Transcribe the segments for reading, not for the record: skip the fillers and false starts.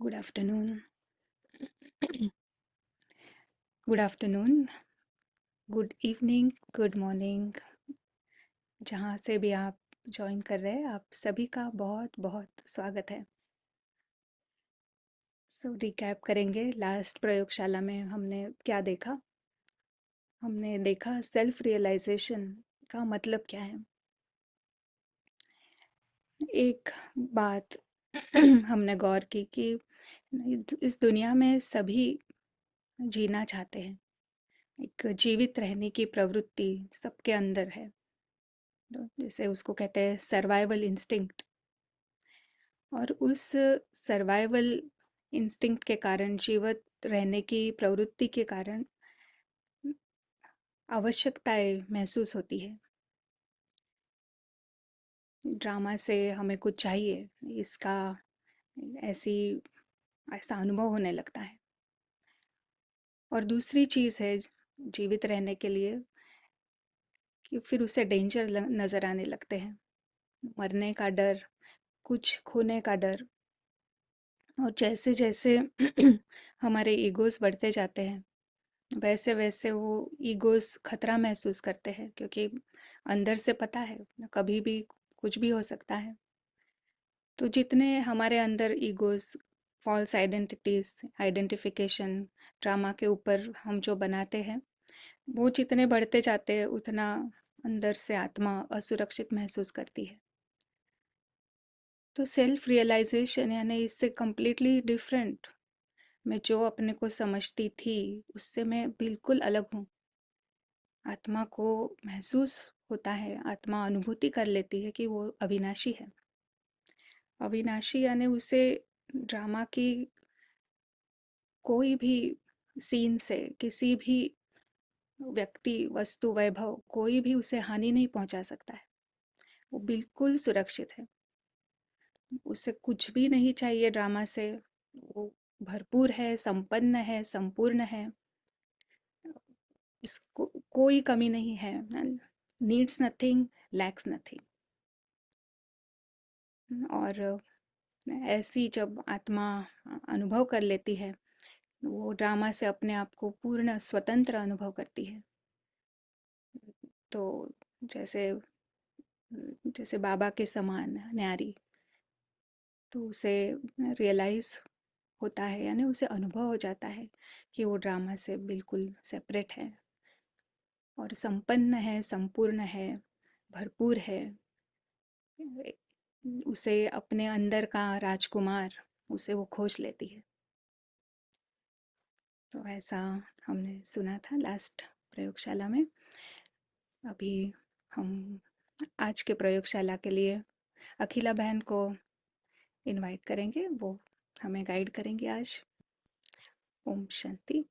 Good afternoon. Good afternoon, good evening, good morning. जहाँ से भी आप जॉइन कर रहे हैं, आप सभी का बहुत बहुत स्वागत है। रिकैप करेंगे, लास्ट प्रयोगशाला में हमने क्या देखा। हमने देखा सेल्फ रियलाइजेशन का मतलब क्या है। एक बात हमने गौर की कि इस दुनिया में सभी जीना चाहते हैं। एक जीवित रहने की प्रवृत्ति सबके अंदर है। तो जैसे उसको कहते हैं सर्वाइवल इंस्टिंक्ट। और उस सर्वाइवल इंस्टिंक्ट के कारण, जीवित रहने की प्रवृत्ति के कारण आवश्यकताएं महसूस होती है। ड्रामा से हमें कुछ चाहिए, इसका ऐसी ऐसा अनुभव होने लगता है। और दूसरी चीज़ है जीवित रहने के लिए कि फिर उसे डेंजर नज़र आने लगते हैं। मरने का डर, कुछ खोने का डर। और जैसे जैसे हमारे ईगोस बढ़ते जाते हैं, वैसे वैसे वो ईगोस खतरा महसूस करते हैं, क्योंकि अंदर से पता है कभी भी कुछ भी हो सकता है। तो जितने हमारे अंदर egos, false identities, identification, drama के ऊपर हम जो बनाते हैं, वो जितने बढ़ते जाते हैं उतना अंदर से आत्मा असुरक्षित महसूस करती है। तो सेल्फ रियलाइजेशन यानी इससे कंप्लीटली डिफरेंट। मैं जो अपने को समझती थी उससे मैं बिल्कुल अलग हूँ। आत्मा को महसूस होता है, आत्मा अनुभूति कर लेती है कि वो अविनाशी है। अविनाशी यानी उसे ड्रामा की कोई भी सीन से, किसी भी व्यक्ति, वस्तु, वैभव, कोई भी उसे हानि नहीं पहुंचा सकता है। वो बिल्कुल सुरक्षित है। उसे कुछ भी नहीं चाहिए ड्रामा से। वो भरपूर है, संपन्न है, संपूर्ण है। इसको कोई कमी नहीं है। Needs nothing, lakhs nothing. और ऐसी जब आत्मा अनुभव कर लेती है, वो ड्रामा से अपने आप को पूर्ण स्वतंत्र अनुभव करती है। तो जैसे जैसे बाबा के समान न्यारी, तो उसे रियलाइज होता है, यानी उसे अनुभव हो जाता है कि वो ड्रामा से बिल्कुल सेपरेट है और संपन्न है, संपूर्ण है, भरपूर है। उसे अपने अंदर का राजकुमार, उसे वो खोज लेती है। तो ऐसा हमने सुना था लास्ट प्रयोगशाला में। अभी हम आज के प्रयोगशाला के लिए अखिला बहन को इनवाइट करेंगे, वो हमें गाइड करेंगे आज। ओम शांति।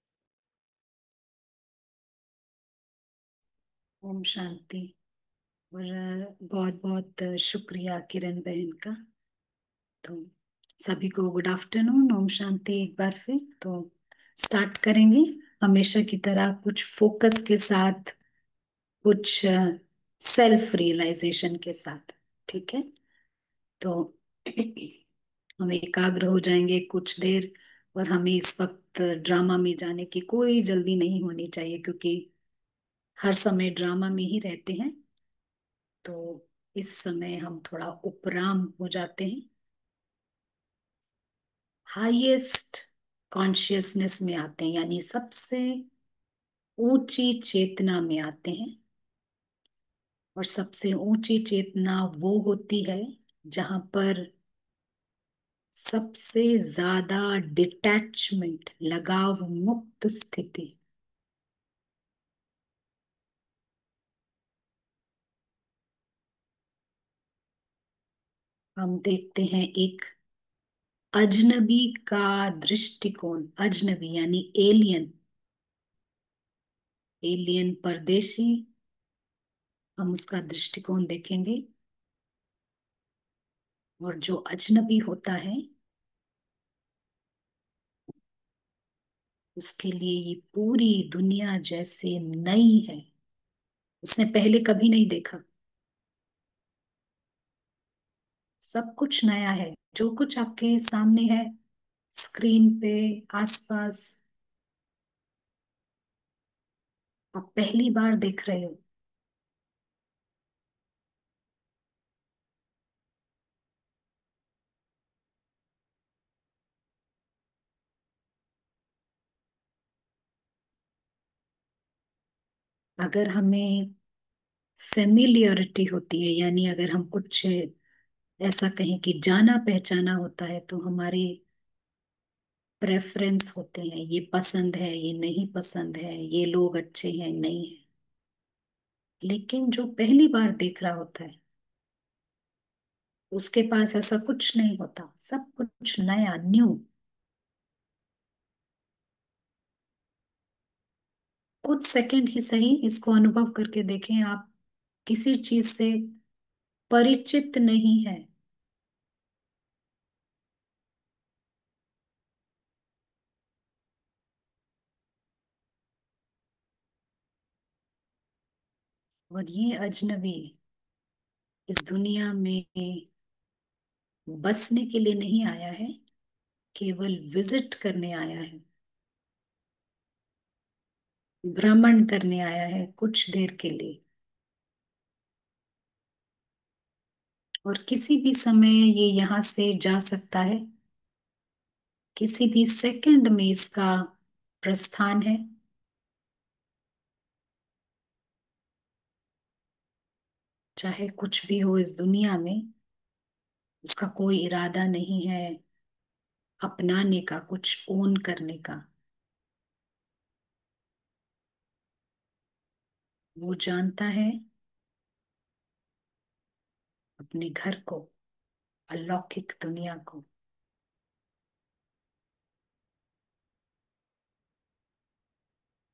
ओम शांति। और बहुत बहुत शुक्रिया किरण बहन का। तो सभी को गुड आफ्टरनून, ओम शांति एक बार फिर। तो स्टार्ट करेंगे हमेशा की तरह, कुछ फोकस के साथ, कुछ सेल्फ रियलाइजेशन के साथ। ठीक है, तो हम एकाग्र हो जाएंगे कुछ देर। और हमें इस वक्त ड्रामा में जाने की कोई जल्दी नहीं होनी चाहिए, क्योंकि हर समय ड्रामा में ही रहते हैं। तो इस समय हम थोड़ा उपराम हो जाते हैं, हाईएस्ट कॉन्शियसनेस में आते हैं, यानी सबसे ऊंची चेतना में आते हैं। और सबसे ऊंची चेतना वो होती है जहां पर सबसे ज्यादा डिटैचमेंट, लगाव मुक्त स्थिति। हम देखते हैं एक अजनबी का दृष्टिकोण। अजनबी यानी एलियन, एलियन परदेशी। हम उसका दृष्टिकोण देखेंगे। और जो अजनबी होता है, उसके लिए ये पूरी दुनिया जैसे नई है। उसने पहले कभी नहीं देखा। सब कुछ नया है, जो कुछ आपके सामने है स्क्रीन पे, आसपास, आप पहली बार देख रहे हो। अगर हमें फेमिलियरिटी होती है, यानी अगर हम कुछ ऐसा कहें कि जाना पहचाना होता है, तो हमारे प्रेफरेंस होते हैं, ये पसंद है, ये नहीं पसंद है, ये लोग अच्छे हैं, नहीं है। लेकिन जो पहली बार देख रहा होता है, उसके पास ऐसा कुछ नहीं होता, सब कुछ नया, न्यू। कुछ सेकंड ही सही, इसको अनुभव करके देखें आप। किसी चीज से परिचित नहीं है, और ये अजनबी इस दुनिया में बसने के लिए नहीं आया है, केवल विजिट करने आया है, भ्रमण करने आया है कुछ देर के लिए। और किसी भी समय ये यहाँ से जा सकता है, किसी भी सेकंड में इसका प्रस्थान है। चाहे कुछ भी हो इस दुनिया में, उसका कोई इरादा नहीं है अपनाने का, कुछ ओन करने का। वो जानता है अपने घर को, अलौकिक दुनिया को।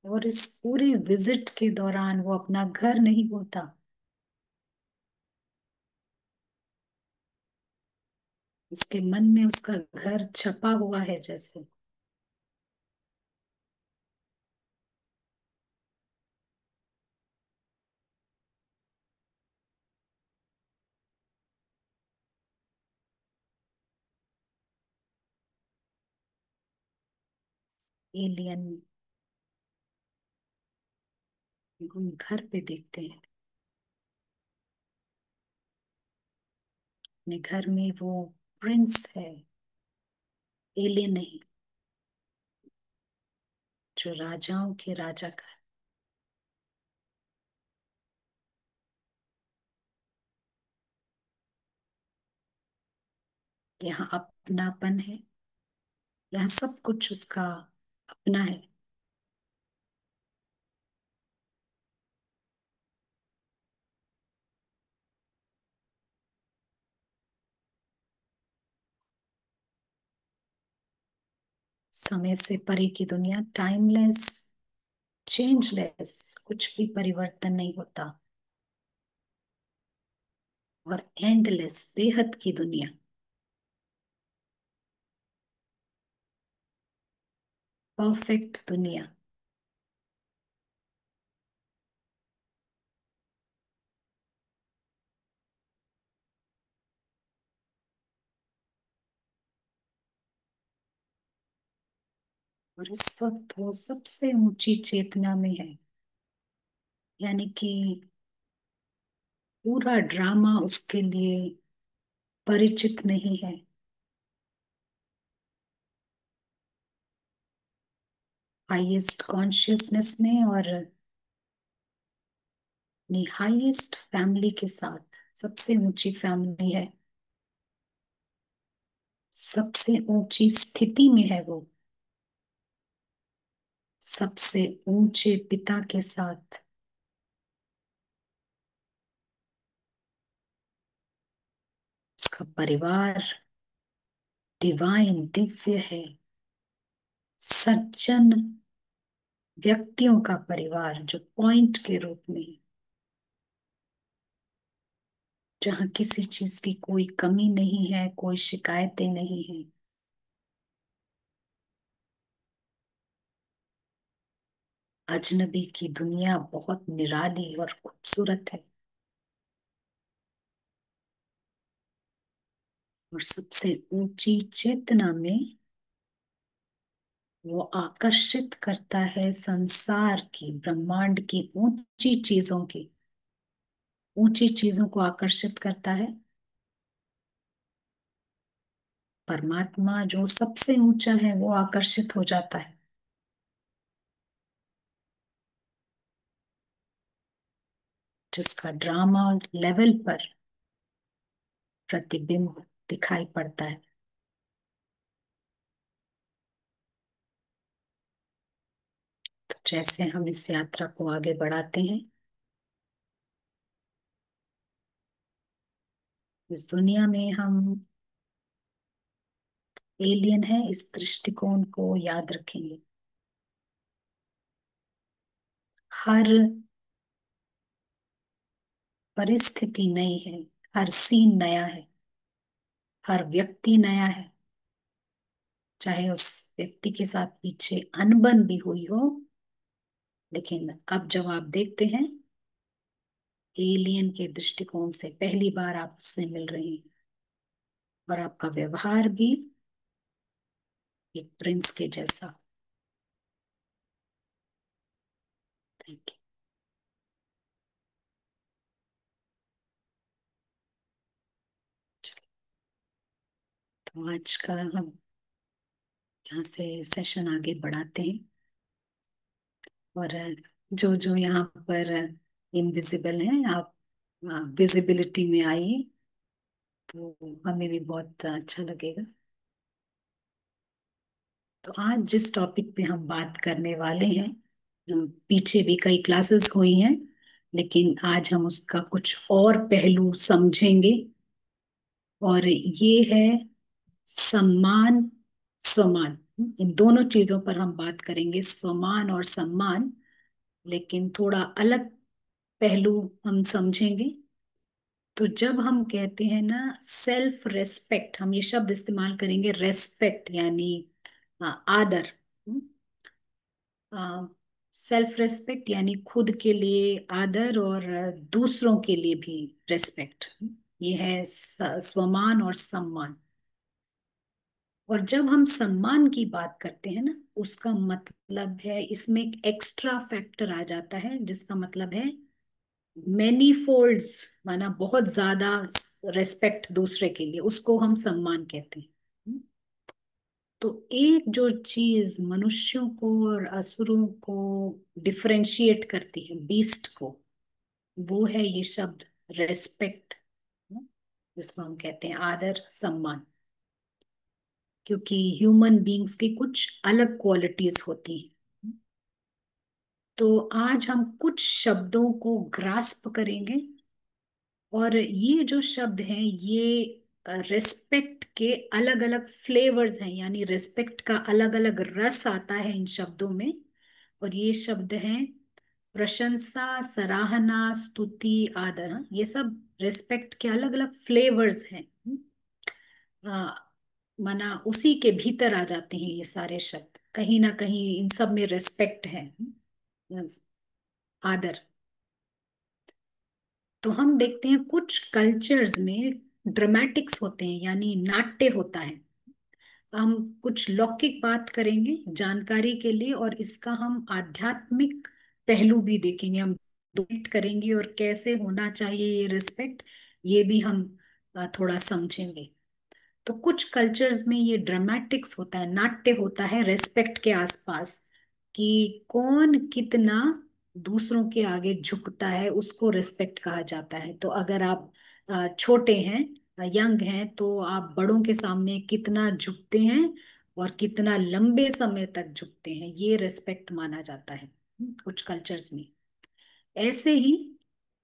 और इस पूरे विजिट के दौरान वो अपना घर नहीं भूलता। उसके मन में उसका घर छपा हुआ है जैसे। एलियन हम घर पे देखते हैं, अपने घर में वो प्रिंस है, एलियन नहीं, जो राजाओं के राजा का है। यहाँ अपनापन है, यहाँ सब कुछ उसका अपना है। समय से परे की दुनिया, टाइमलेस, चेंजलेस, कुछ भी परिवर्तन नहीं होता। और एंडलेस, बेहद की दुनिया, परफेक्ट दुनिया। और इस वक्त वो सबसे ऊंची चेतना में है, यानी कि पूरा ड्रामा उसके लिए परिचित नहीं है। हाईएस्ट कॉन्शियसनेस में और अपनी हाईएस्ट फैमिली के साथ, सबसे ऊंची फैमिली है, सबसे ऊंची स्थिति में है वो, सबसे ऊंचे पिता के साथ। उसका परिवार डिवाइन, दिव्य है, सज्जन व्यक्तियों का परिवार, जो पॉइंट के रूप में है, जहाँ किसी चीज की कोई कमी नहीं है, कोई शिकायतें नहीं है। अजनबी की दुनिया बहुत निराली और खूबसूरत है। और सबसे ऊंची चेतना में वो आकर्षित करता है संसार की, ब्रह्मांड की ऊंची चीजों को आकर्षित करता है। परमात्मा जो सबसे ऊंचा है वो आकर्षित हो जाता है। जिसका ड्रामा लेवल पर प्रतिबिंब दिखाई पड़ता है। तो जैसे हम इस यात्रा को आगे बढ़ाते हैं, इस दुनिया में हम एलियन है, इस दृष्टिकोण को याद रखेंगे। हर परिस्थिति नई है, हर सीन नया है, हर व्यक्ति नया है। चाहे उस व्यक्ति के साथ पीछे अनबन भी हुई हो, लेकिन अब जब आप देखते हैं एलियन के दृष्टिकोण से, पहली बार आप उससे मिल रहे हैं, और आपका व्यवहार भी एक प्रिंस के जैसा। Thank you. तो आज का हम यहाँ से सेशन आगे बढ़ाते हैं। और जो जो यहाँ पर इनविजिबल हैं, आप विजिबिलिटी में आइए, तो हमें भी बहुत अच्छा लगेगा। तो आज जिस टॉपिक पे हम बात करने वाले हैं, पीछे भी कई क्लासेस हुई हैं, लेकिन आज हम उसका कुछ और पहलू समझेंगे। और ये है सम्मान, स्वमान। इन दोनों चीजों पर हम बात करेंगे, स्वमान और सम्मान, लेकिन थोड़ा अलग पहलू हम समझेंगे। तो जब हम कहते हैं ना सेल्फ रेस्पेक्ट, हम ये शब्द इस्तेमाल करेंगे, रेस्पेक्ट यानी आदर। सेल्फ रेस्पेक्ट यानी खुद के लिए आदर, और दूसरों के लिए भी रेस्पेक्ट। ये है स्वमान और सम्मान। और जब हम सम्मान की बात करते हैं ना, उसका मतलब है, इसमें एक एक्स्ट्रा फैक्टर आ जाता है, जिसका मतलब है मैनी फोल्ड्स, माना बहुत ज्यादा रेस्पेक्ट दूसरे के लिए, उसको हम सम्मान कहते हैं। तो एक जो चीज मनुष्यों को और असुरों को डिफरेंशिएट करती है, बीस्ट को, वो है ये शब्द रेस्पेक्ट, जिसको हम कहते हैं आदर, सम्मान। क्योंकि ह्यूमन बीइंग्स की कुछ अलग क्वालिटीज होती हैं। तो आज हम कुछ शब्दों को ग्रास्प करेंगे, और ये जो शब्द हैं ये रेस्पेक्ट के अलग अलग फ्लेवर्स हैं, यानी रेस्पेक्ट का अलग अलग रस आता है इन शब्दों में। और ये शब्द हैं प्रशंसा, सराहना, स्तुति, आदर। हाँ, ये सब रेस्पेक्ट के अलग अलग फ्लेवर्स हैं। माना उसी के भीतर आ जाते हैं ये सारे शब्द, कहीं ना कहीं इन सब में रेस्पेक्ट है, आदर। तो हम देखते हैं कुछ कल्चर्स में ड्रामेटिक्स होते हैं, यानी नाट्य होता है। हम कुछ लौकिक बात करेंगे जानकारी के लिए, और इसका हम आध्यात्मिक पहलू भी देखेंगे, हम डिबेट करेंगे, और कैसे होना चाहिए ये रिस्पेक्ट, ये भी हम थोड़ा समझेंगे। तो कुछ कल्चर्स में ये ड्रामेटिक्स होता है, नाट्य होता है रेस्पेक्ट के आसपास, कि कौन कितना दूसरों के आगे झुकता है, उसको रिस्पेक्ट कहा जाता है। तो अगर आप छोटे हैं, यंग हैं, तो आप बड़ों के सामने कितना झुकते हैं और कितना लंबे समय तक झुकते हैं, ये रिस्पेक्ट माना जाता है कुछ कल्चर्स में। ऐसे ही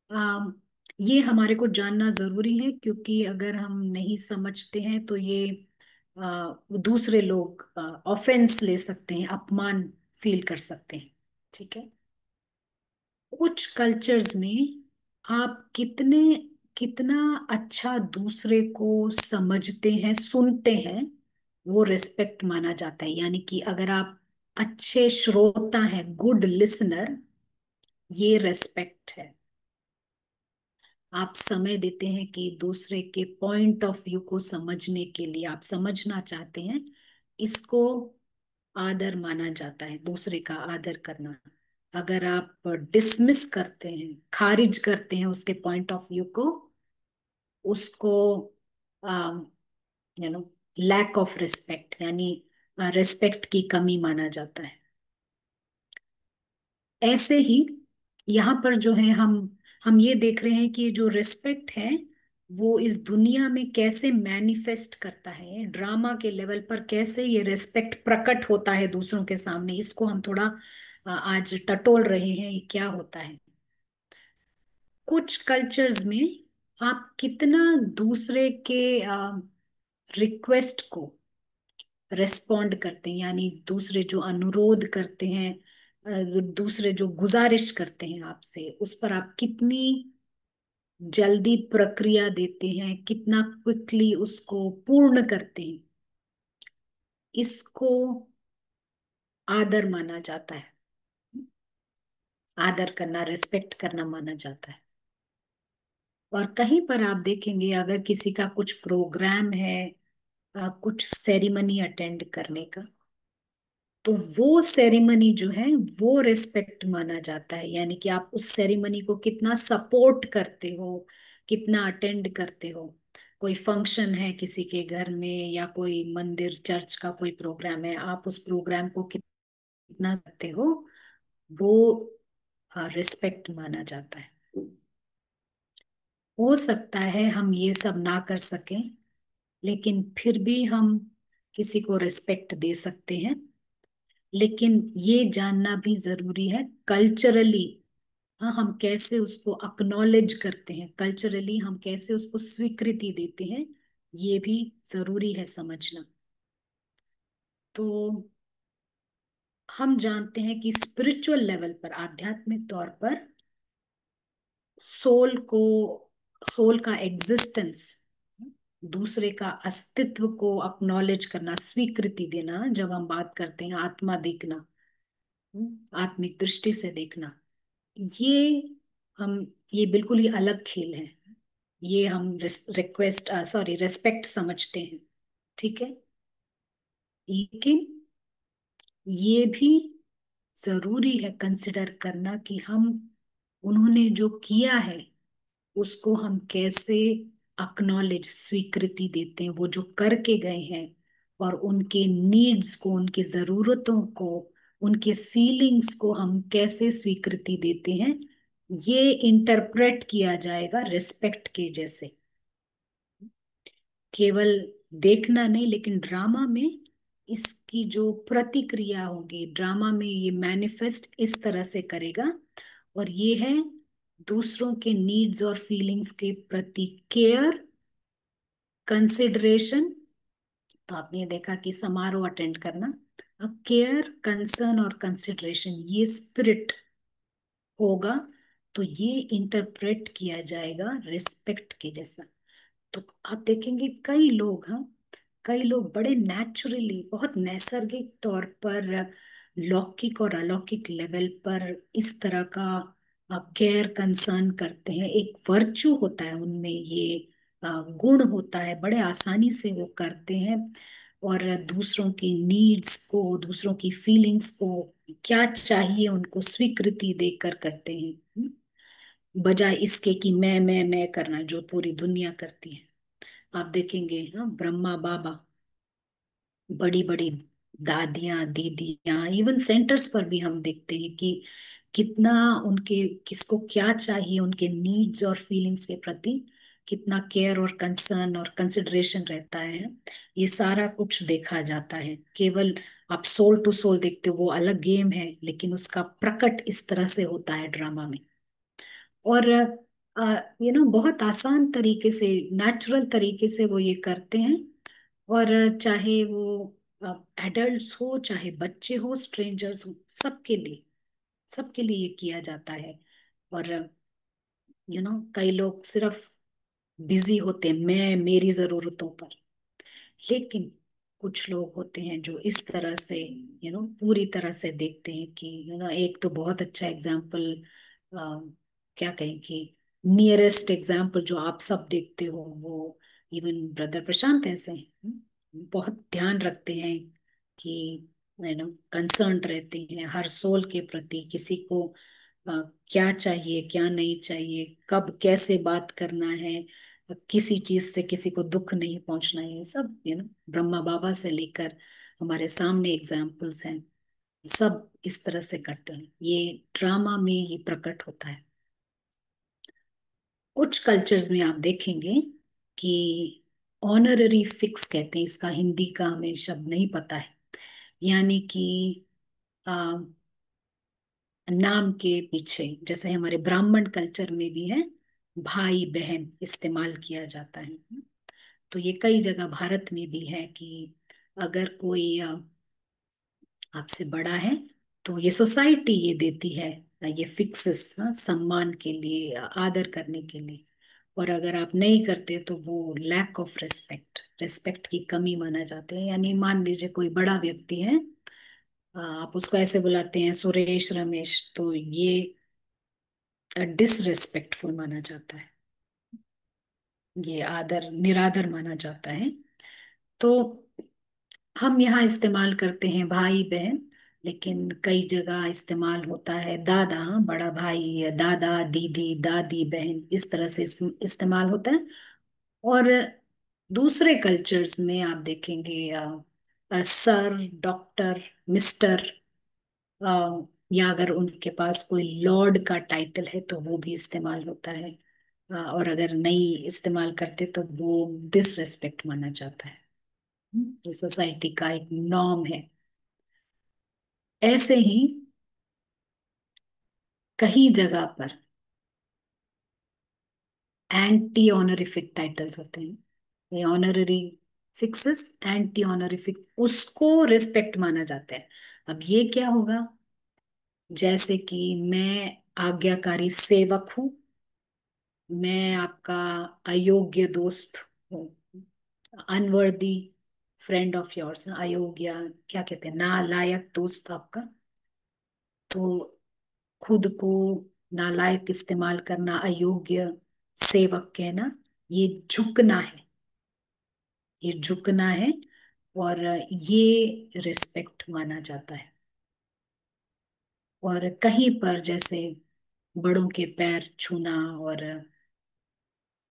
अम, ये हमारे को जानना जरूरी है, क्योंकि अगर हम नहीं समझते हैं तो ये दूसरे लोग ऑफेंस ले सकते हैं, अपमान फील कर सकते हैं। ठीक है। कुछ कल्चर्स में आप कितना अच्छा दूसरे को समझते हैं, सुनते हैं, वो रिस्पेक्ट माना जाता है। यानी कि अगर आप अच्छे श्रोता हैं, गुड लिसनर, ये रेस्पेक्ट है। आप समय देते हैं कि दूसरे के पॉइंट ऑफ व्यू को समझने के लिए, आप समझना चाहते हैं, इसको आदर माना जाता है, दूसरे का आदर करना। अगर आप डिसमिस करते हैं, खारिज करते हैं उसके पॉइंट ऑफ व्यू को, उसको you know lack of respect, यानी रिस्पेक्ट की कमी माना जाता है। ऐसे ही यहाँ पर जो है हम ये देख रहे हैं कि जो रिस्पेक्ट है वो इस दुनिया में कैसे मैनिफेस्ट करता है, ड्रामा के लेवल पर कैसे ये रिस्पेक्ट प्रकट होता है दूसरों के सामने, इसको हम थोड़ा आज टटोल रहे हैं, ये क्या होता है। कुछ कल्चर्स में आप कितना दूसरे के रिक्वेस्ट को रेस्पॉन्ड करते हैं, यानी दूसरे जो अनुरोध करते हैं, दूसरे जो गुजारिश करते हैं आपसे, उस पर आप कितनी जल्दी प्रक्रिया देते हैं, कितना क्विकली उसको पूर्ण करते हैं, इसको आदर माना जाता है। आदर करना, रिस्पेक्ट करना माना जाता है। और कहीं पर आप देखेंगे अगर किसी का कुछ प्रोग्राम है, कुछ सेरेमनी अटेंड करने का, तो वो सेरेमनी जो है वो रिस्पेक्ट माना जाता है, यानी कि आप उस सेरेमनी को कितना सपोर्ट करते हो, कितना अटेंड करते हो। कोई फंक्शन है किसी के घर में, या कोई मंदिर चर्च का कोई प्रोग्राम है, आप उस प्रोग्राम को कितना करते हो, वो रिस्पेक्ट माना जाता है। हो सकता है हम ये सब ना कर सकें, लेकिन फिर भी हम किसी को रिस्पेक्ट दे सकते हैं। लेकिन ये जानना भी जरूरी है कल्चरली, हाँ, हम कैसे उसको अक्नॉलेज करते हैं, कल्चरली हम कैसे उसको स्वीकृति देते हैं, ये भी जरूरी है समझना। तो हम जानते हैं कि स्पिरिचुअल लेवल पर, आध्यात्मिक तौर पर, सोल को, सोल का एग्जिस्टेंस, दूसरे का अस्तित्व को अक्नॉलेज करना, स्वीकृति देना, जब हम बात करते हैं आत्मा देखना, आत्मिक दृष्टि से देखना, ये हम ये बिल्कुल ही अलग खेल है। ये हम रिक्वेस्ट, सॉरी, रेस्पेक्ट समझते हैं, ठीक है। लेकिन ये भी जरूरी है कंसिडर करना कि हम, उन्होंने जो किया है उसको हम कैसे अक्नॉलेज, स्वीकृति देते हैं, वो जो करके गए हैं, और उनके नीड्स को, उनकी जरूरतों को, उनके फीलिंग्स को हम कैसे स्वीकृति देते हैं, ये इंटरप्रेट किया जाएगा रिस्पेक्ट के जैसे। केवल देखना नहीं, लेकिन ड्रामा में इसकी जो प्रतिक्रिया होगी, ड्रामा में ये मैनिफेस्ट इस तरह से करेगा, और ये है दूसरों के नीड्स और फीलिंग्स के प्रति केयर, कंसिडरेशन। तो आपने ये देखा कि समारोह अटेंड करना, केयर, कंसर्न और कंसिडरेशन, ये स्पिरिट होगा, तो ये इंटरप्रेट किया जाएगा रिस्पेक्ट के जैसा। तो आप देखेंगे कई लोग, हाँ, कई लोग बड़े नेचुरली, बहुत नैसर्गिक तौर पर, लौकिक और अलौकिक लेवल पर इस तरह का केयर, कंसर्न करते हैं। एक वर्चू होता है उनमें, ये गुण होता है, बड़े आसानी से वो करते हैं, और दूसरों की नीड्स को, दूसरों की फीलिंग्स को, क्या चाहिए उनको स्वीकृति देकर करते हैं, बजाय इसके कि मैं करना जो पूरी दुनिया करती है। आप देखेंगे, हाँ, ब्रह्मा बाबा, बड़ी बड़ी दादियां, दीदियां, इवन सेंटर्स पर भी हम देखते हैं कि कितना उनके, किसको क्या चाहिए, उनके नीड्स और फीलिंग्स के प्रति कितना केयर और कंसर्न और कंसिडरेशन रहता है। ये सारा कुछ देखा जाता है। केवल आप सोल टू सोल देखते हो, वो अलग गेम है, लेकिन उसका प्रकट इस तरह से होता है ड्रामा में। और बहुत आसान तरीके से, नेचुरल तरीके से वो ये करते हैं। और चाहे वो एडल्ट्स हो, चाहे बच्चे हो, स्ट्रेंजर्स हो, सबके लिए, सबके लिए ये किया जाता है। और कई लोग सिर्फ बिजी होते हैं मैं मेरी जरूरतों पर, लेकिन कुछ लोग होते हैं जो इस तरह से पूरी तरह से देखते हैं कि एक तो बहुत अच्छा एग्जाम्पल, क्या कहें कि नियरेस्ट एग्जाम्पल जो आप सब देखते हो, वो इवन ब्रदर प्रशांत ऐसे हैं, बहुत ध्यान रखते हैं कि कंसर्न रहते हैं हर सोल के प्रति, किसी को अ, क्या चाहिए क्या नहीं चाहिए, कब कैसे बात करना है, किसी चीज से किसी को दुख नहीं पहुंचना है, सब ब्रह्मा बाबा से लेकर हमारे सामने एग्जाम्पल्स हैं। सब इस तरह से करते हैं, ये ड्रामा में ये प्रकट होता है। कुछ कल्चर्स में आप देखेंगे कि ऑनररी फिक्स कहते हैं, इसका हिंदी का हमें शब्द नहीं पता है, यानी कि आ, नाम के पीछे, जैसे हमारे ब्राह्मण कल्चर में भी है, भाई बहन इस्तेमाल किया जाता है। तो ये कई जगह भारत में भी है कि अगर कोई आपसे बड़ा है तो ये सोसाइटी ये देती है, ये फिक्सेस सम्मान के लिए, आदर करने के लिए। और अगर आप नहीं करते तो वो लैक ऑफ रिस्पेक्ट, रिस्पेक्ट की कमी माना जाते हैं। यानी मान लीजिए कोई बड़ा व्यक्ति है, आप उसको ऐसे बुलाते हैं सुरेश रमेश, तो ये डिसरेस्पेक्टफुल माना जाता है, ये आदर निरादर माना जाता है। तो हम यहाँ इस्तेमाल करते हैं भाई बहन, लेकिन कई जगह इस्तेमाल होता है दादा, बड़ा भाई या दादा दीदी दादी बहन, इस तरह से इस्तेमाल होता है। और दूसरे कल्चर्स में आप देखेंगे सर, डॉक्टर, मिस्टर, या अगर उनके पास कोई लॉर्ड का टाइटल है तो वो भी इस्तेमाल होता है। और अगर नहीं इस्तेमाल करते तो वो डिसरेस्पेक्ट माना जाता है। ये सोसाइटी का एक नॉर्म है। ऐसे ही कई जगह पर एंटी ऑनरिफिक टाइटल्स होते हैं, ये ऑनररी फिक्सेस, एंटी ऑनरिफिक, उसको रिस्पेक्ट माना जाता है। अब ये क्या होगा, जैसे कि मैं आज्ञाकारी सेवक हूं, मैं आपका अयोग्य दोस्त हूँ, अनवर्दी फ्रेंड ऑफ योर्स, अयोग्य क्या कहते हैं, नालायक दोस्त आपका। तो खुद को नालायक इस्तेमाल करना, अयोग्य सेवक कहना, ये झुकना है, ये झुकना है। और ये रिस्पेक्ट माना जाता है। और कहीं पर जैसे बड़ों के पैर छूना, और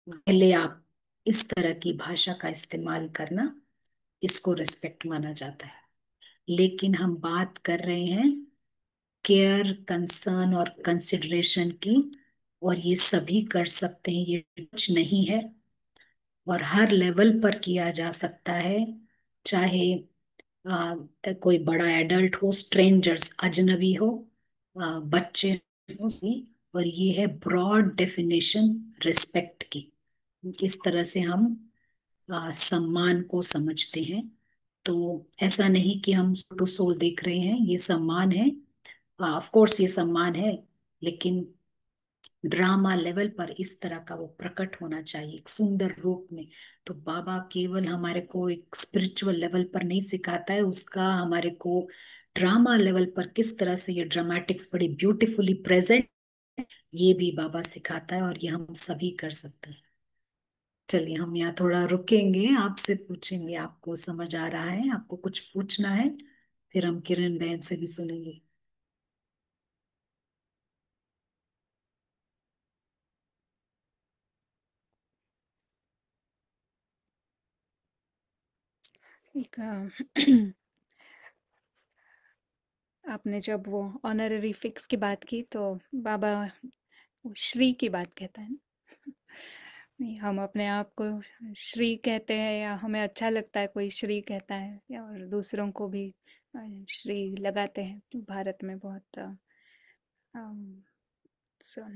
पहले आप, इस तरह की भाषा का इस्तेमाल करना, इसको रिस्पेक्ट माना जाता है। लेकिन हम बात कर रहे हैं केयर, कंसर्न और कंसिडरेशन की, और ये सभी कर सकते हैं, ये कुछ नहीं है, और हर लेवल पर किया जा सकता है। चाहे कोई बड़ा एडल्ट हो, स्ट्रेंजर्स अजनबी हो, बच्चे हो, और ये है ब्रॉड डेफिनेशन रिस्पेक्ट की। इस तरह से हम सम्मान को समझते हैं। तो ऐसा नहीं कि हम टू सोल देख रहे हैं, ये सम्मान है, ऑफ कोर्स ये सम्मान है, लेकिन ड्रामा लेवल पर इस तरह का वो प्रकट होना चाहिए एक सुंदर रूप में। तो बाबा केवल हमारे को एक स्पिरिचुअल लेवल पर नहीं सिखाता है, उसका हमारे को ड्रामा लेवल पर किस तरह से ये ड्रामेटिक्स बड़ी ब्यूटीफुली प्रेजेंट, ये भी बाबा सिखाता है, और ये हम सभी कर सकते हैं। चलिए हम यहाँ थोड़ा रुकेंगे, आपसे पूछेंगे, आपको समझ आ रहा है, आपको कुछ पूछना है, फिर हम किरण बहन से भी सुनेंगे। एक आपने जब वो ऑनररी फिक्स की बात की तो बाबा वो श्री की बात कहता है ना। नहीं, हम अपने आप को श्री कहते हैं, या हमें अच्छा लगता है कोई श्री कहता है, या और दूसरों को भी श्री लगाते हैं, तो भारत में बहुत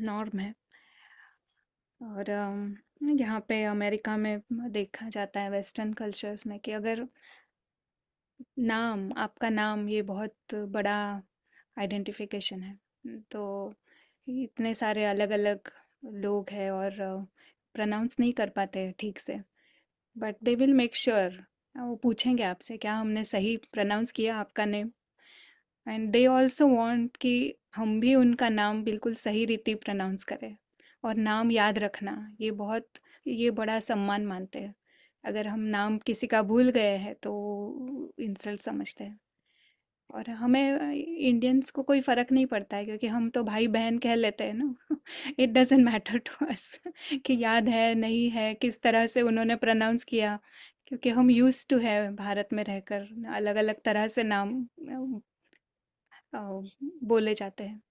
नॉर्म है। और यहाँ पे अमेरिका में देखा जाता है वेस्टर्न कल्चर्स में कि अगर नाम, आपका नाम ये बहुत बड़ा आइडेंटिफिकेशन है, तो इतने सारे अलग अलग लोग हैं और प्रोनाउंस नहीं कर पाते ठीक से, but they will make sure, वो पूछेंगे आपसे क्या हमने सही प्रोनाउंस किया आपका name, and they also want कि हम भी उनका नाम बिल्कुल सही रीति प्रोनाउंस करें। और नाम याद रखना, ये बड़ा सम्मान मानते हैं। अगर हम नाम किसी का भूल गए हैं तो इंसल्ट समझते हैं। और हमें इंडियंस को कोई फ़र्क नहीं पड़ता है, क्योंकि हम तो भाई बहन कह लेते हैं ना। It doesn't matter to us कि याद है नहीं है, किस तरह से उन्होंने प्रोनाउंस किया, क्योंकि हम यूज्ड टू है भारत में रहकर अलग अलग तरह से नाम अ, बोले जाते हैं।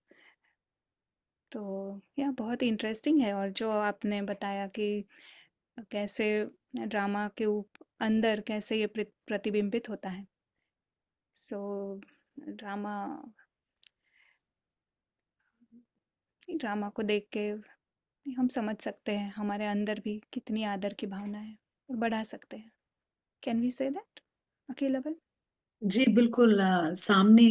तो यह बहुत इंटरेस्टिंग है। और जो आपने बताया कि कैसे ड्रामा के अंदर कैसे ये प्रतिबिंबित होता है। सो ड्रामा ड्रामा को देख के हम समझ सकते हैं हमारे अंदर भी कितनी आदर की भावना है, और बढ़ा सकते हैं। कैन वी से दैट अकेलावन? जी बिल्कुल। सामने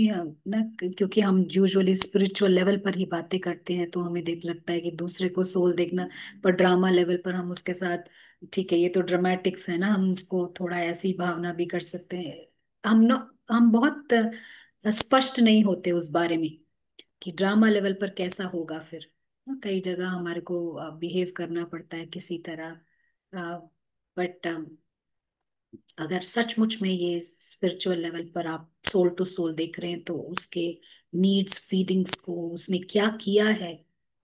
ना, क्योंकि हम यूजुअली स्पिरिचुअल लेवल पर ही बातें करते हैं तो हमें देख लगता है कि दूसरे को सोल देखना, पर ड्रामा लेवल पर हम उसके साथ, ठीक है ये तो ड्रामेटिक्स है ना, हम उसको थोड़ा ऐसी भावना भी कर सकते हैं। हम न हम बहुत स्पष्ट नहीं होते उस बारे में कि ड्रामा लेवल पर कैसा होगा फिर। कई जगह हमारे को बिहेव करना पड़ता है किसी तरह। बट अगर सचमुच में ये स्पिरिचुअल लेवल पर आप सोल टू सोल देख रहे हैं तो उसके नीड्स फीलिंग्स को उसने क्या किया है,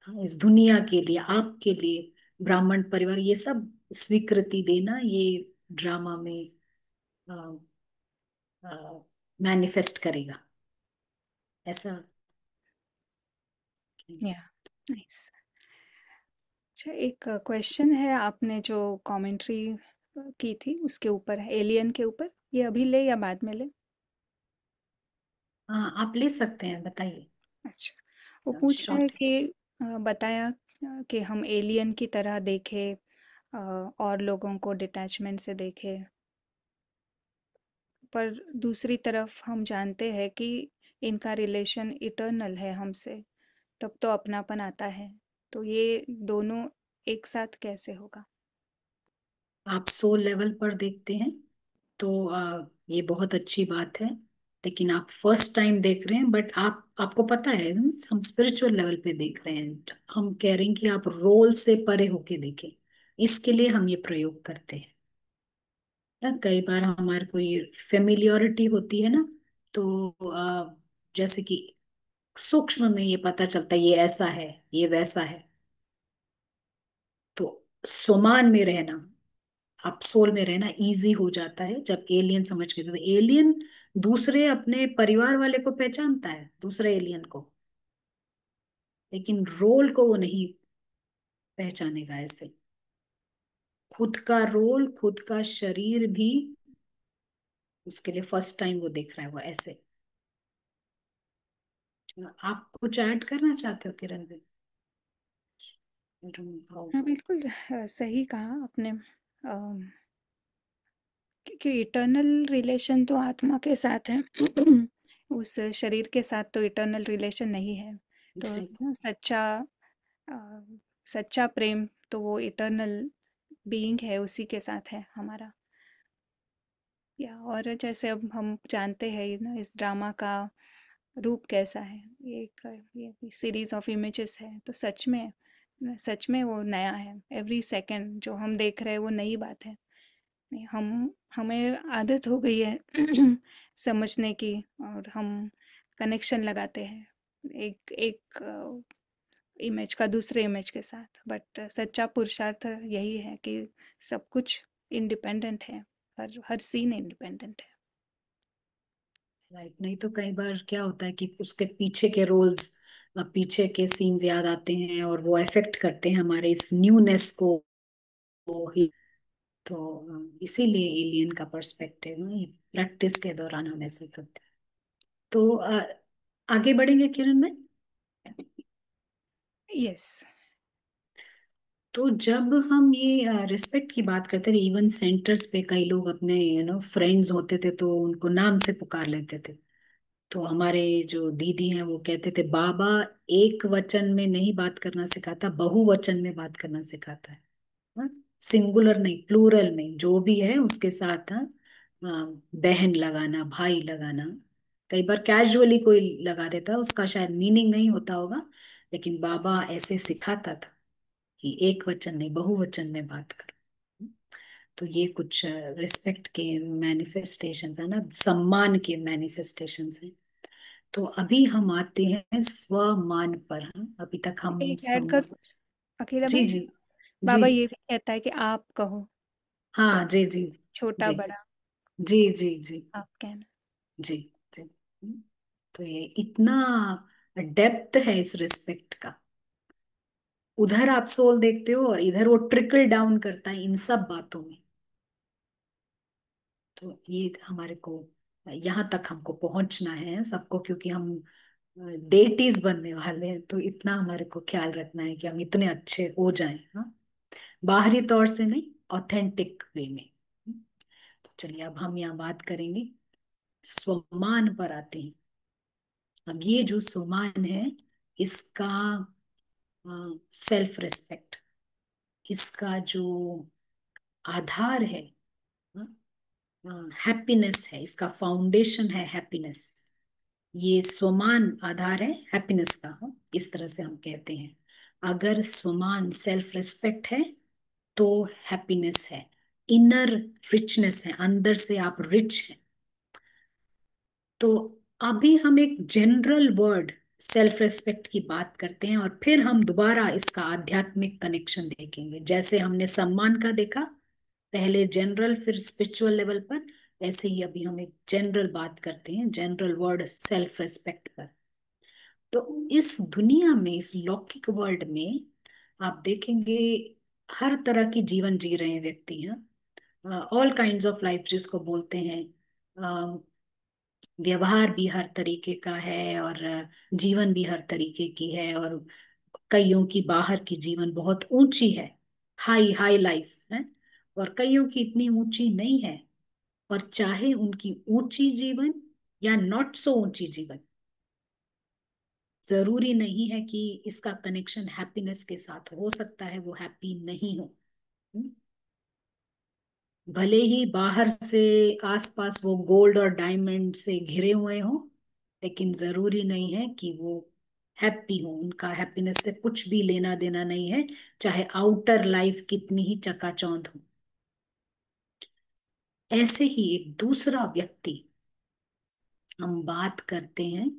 हाँ, इस दुनिया के लिए, आपके लिए, ब्राह्मण परिवार, ये सब स्वीकृति देना, ये ड्रामा में मैनिफेस्ट करेगा ऐसा। या नाइस। अच्छा, एक क्वेश्चन है, आपने जो कमेंट्री की थी उसके ऊपर, एलियन के ऊपर, ये अभी ले या बाद में ले? हाँ आप ले सकते हैं, बताइए। अच्छा, वो पूछ रहा है शॉर्ट। कि बताया कि हम एलियन की तरह देखें, और लोगों को डिटैचमेंट से देखें, पर दूसरी तरफ हम जानते हैं कि इनका रिलेशन इटर्नल है हमसे, तब तो अपनापन आता है। तो ये दोनों एक साथ कैसे होगा? आप सोल लेवल पर देखते हैं तो ये बहुत अच्छी बात है। लेकिन आप फर्स्ट टाइम देख रहे हैं, बट आपको पता है हम स्पिरिचुअल लेवल पे देख रहे हैं। हम कह रहे हैं कि आप रोल से परे होके देखें, इसके लिए हम ये प्रयोग करते हैं ना। कई बार हमारे को ये फेमिलियरिटी होती है ना, तो जैसे कि सूक्ष्म में ये पता चलता है ये ऐसा है, ये वैसा है। तो सोमान में रहना, आप सोल में रहना इजी हो जाता है जब एलियन समझ के। तो एलियन दूसरे अपने परिवार वाले को पहचानता है, दूसरे एलियन को, लेकिन रोल को वो नहीं पहचानेगा ऐसे। खुद का रोल, खुद का शरीर भी उसके लिए फर्स्ट टाइम वो देख रहा है वो ऐसे। आप कुछ ऐड करना चाहते हो किरण भी? हाँ बिल्कुल, सही कहा आपने। क्योंकि इटर्नल रिलेशन तो आत्मा के साथ है। उस शरीर के साथ तो इटर्नल रिलेशन नहीं है। तो सच्चा अ, सच्चा प्रेम तो वो इटर्नल बीइंग है, उसी के साथ है हमारा। या और जैसे अब हम जानते हैं ना, इस ड्रामा का रूप कैसा है। ये सीरीज ऑफ इमेजेस है, तो सच में वो नया है। एवरी सेकंड जो हम देख रहे हैं वो नई बात है। नहीं, हमें आदत हो गई है समझने की, और हम कनेक्शन लगाते हैं एक एक इमेज का दूसरे इमेज के साथ। बट सच्चा पुरुषार्थ यही है कि सब कुछ इंडिपेंडेंट है, हर हर सीन इंडिपेंडेंट है। राइट। नहीं तो कई बार क्या होता है कि उसके पीछे के रोल्स, पीछे के सीन्स याद आते हैं और वो अफेक्ट करते हैं हमारे इस न्यूनेस को ही। तो इसीलिए एलियन का पर्सपेक्टिव ये प्रैक्टिस के दौरान हम ऐसे करते हैं। तो आगे बढ़ेंगे किरण में। यस। तो जब हम ये रिस्पेक्ट की बात करते थे, इवन सेंटर्स पे कई लोग अपने फ्रेंड्स होते थे तो उनको नाम से पुकार लेते थे। तो हमारे जो दीदी हैं वो कहते थे बाबा एक वचन में नहीं बात करना सिखाता, बहुवचन में बात करना सिखाता है। हाँ? सिंगुलर नहीं, प्लूरल में जो भी है उसके साथ, हाँ, बहन लगाना, भाई लगाना। कई बार कैजुअली कोई लगा देता, उसका शायद मीनिंग नहीं होता होगा, लेकिन बाबा ऐसे सिखाता था कि एक वचन नहीं बहुवचन में बात करो। तो ये कुछ रिस्पेक्ट के मैनिफेस्टेशंस है ना, सम्मान के मैनिफेस्टेशंस हैं। तो अभी हम आते हैं स्वमान पर। हाँ, अभी तक हम एक ऐड कर, अकेला जी भाई। जी जी। बाबा ये भी कहता है कि आप कहो, सब, हाँ जी जी छोटा जी बड़ा जी जी जी आप कहना। जी जी। तो ये इतना डेप्थ है इस रिस्पेक्ट का। उधर आप सोल देखते हो और इधर वो ट्रिकल डाउन करता है इन सब बातों में। तो ये हमारे को यहाँ तक हमको पहुंचना है सबको, क्योंकि हम डेटीज बनने वाले हैं। तो इतना हमारे को ख्याल रखना है कि हम इतने अच्छे हो जाएं, हाँ, बाहरी तौर से नहीं, ऑथेंटिक वे में। तो चलिए अब हम यहाँ बात करेंगे, स्वमान पर आते हैं। अब ये जो स्वमान है, इसका सेल्फ रिस्पेक्ट, इसका जो आधार है, हैप्पीनेस है, इसका फाउंडेशन है हैप्पीनेस। ये स्वमान आधार है हैप्पीनेस का, हाँ, इस तरह से हम कहते हैं। अगर स्वमान सेल्फ रिस्पेक्ट है तो हैप्पीनेस है, इनर रिचनेस है, अंदर से आप रिच हैं। तो अभी हम एक जनरल वर्ड सेल्फ रेस्पेक्ट की बात करते हैं और फिर हम दोबारा इसका आध्यात्मिक कनेक्शन देखेंगे। जैसे हमने सम्मान का देखा पहले जनरल फिर स्पिरिचुअल लेवल पर, ऐसे ही अभी हम एक जनरल बात करते हैं, जनरल वर्ड सेल्फ रेस्पेक्ट पर। तो इस दुनिया में, इस लौकिक वर्ल्ड में आप देखेंगे हर तरह की जीवन जी रहे हैं व्यक्ति हैं, ऑल काइंड्स ऑफ लाइफ जिसको बोलते हैं। व्यवहार भी हर तरीके का है और जीवन भी हर तरीके की है। और कईयों की बाहर की जीवन बहुत ऊंची है, हाई हाई लाइफ है, और कईयों की इतनी ऊंची नहीं है। और चाहे उनकी ऊंची जीवन या नॉट सो ऊंची जीवन, जरूरी नहीं है कि इसका कनेक्शन हैप्पीनेस के साथ हो सकता है वो हैप्पी नहीं हो। हम्म? भले ही बाहर से आसपास वो गोल्ड और डायमंड से घिरे हुए हो, लेकिन जरूरी नहीं है कि वो हैप्पी हो। उनका हैप्पीनेस से कुछ भी लेना देना नहीं है, चाहे आउटर लाइफ कितनी ही चकाचौंध हो। ऐसे ही एक दूसरा व्यक्ति हम बात करते हैं,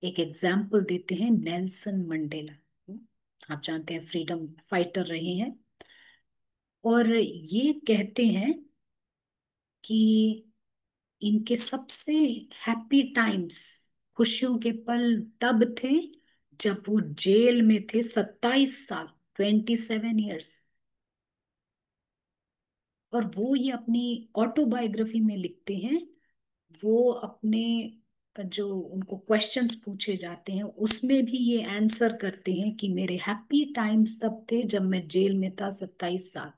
एक एग्जाम्पल देते हैं, नेल्सन मंडेला। आप जानते हैं फ्रीडम फाइटर रहे हैं, और ये कहते हैं कि इनके सबसे हैप्पी टाइम्स, खुशियों के पल तब थे जब वो जेल में थे, 27 साल, 27 ईयर्स। और वो ये अपनी ऑटोबायोग्राफी में लिखते हैं। वो अपने जो उनको क्वेश्चंस पूछे जाते हैं उसमें भी ये आंसर करते हैं कि मेरे हैप्पी टाइम्स तब थे जब मैं जेल में था, 27 साल।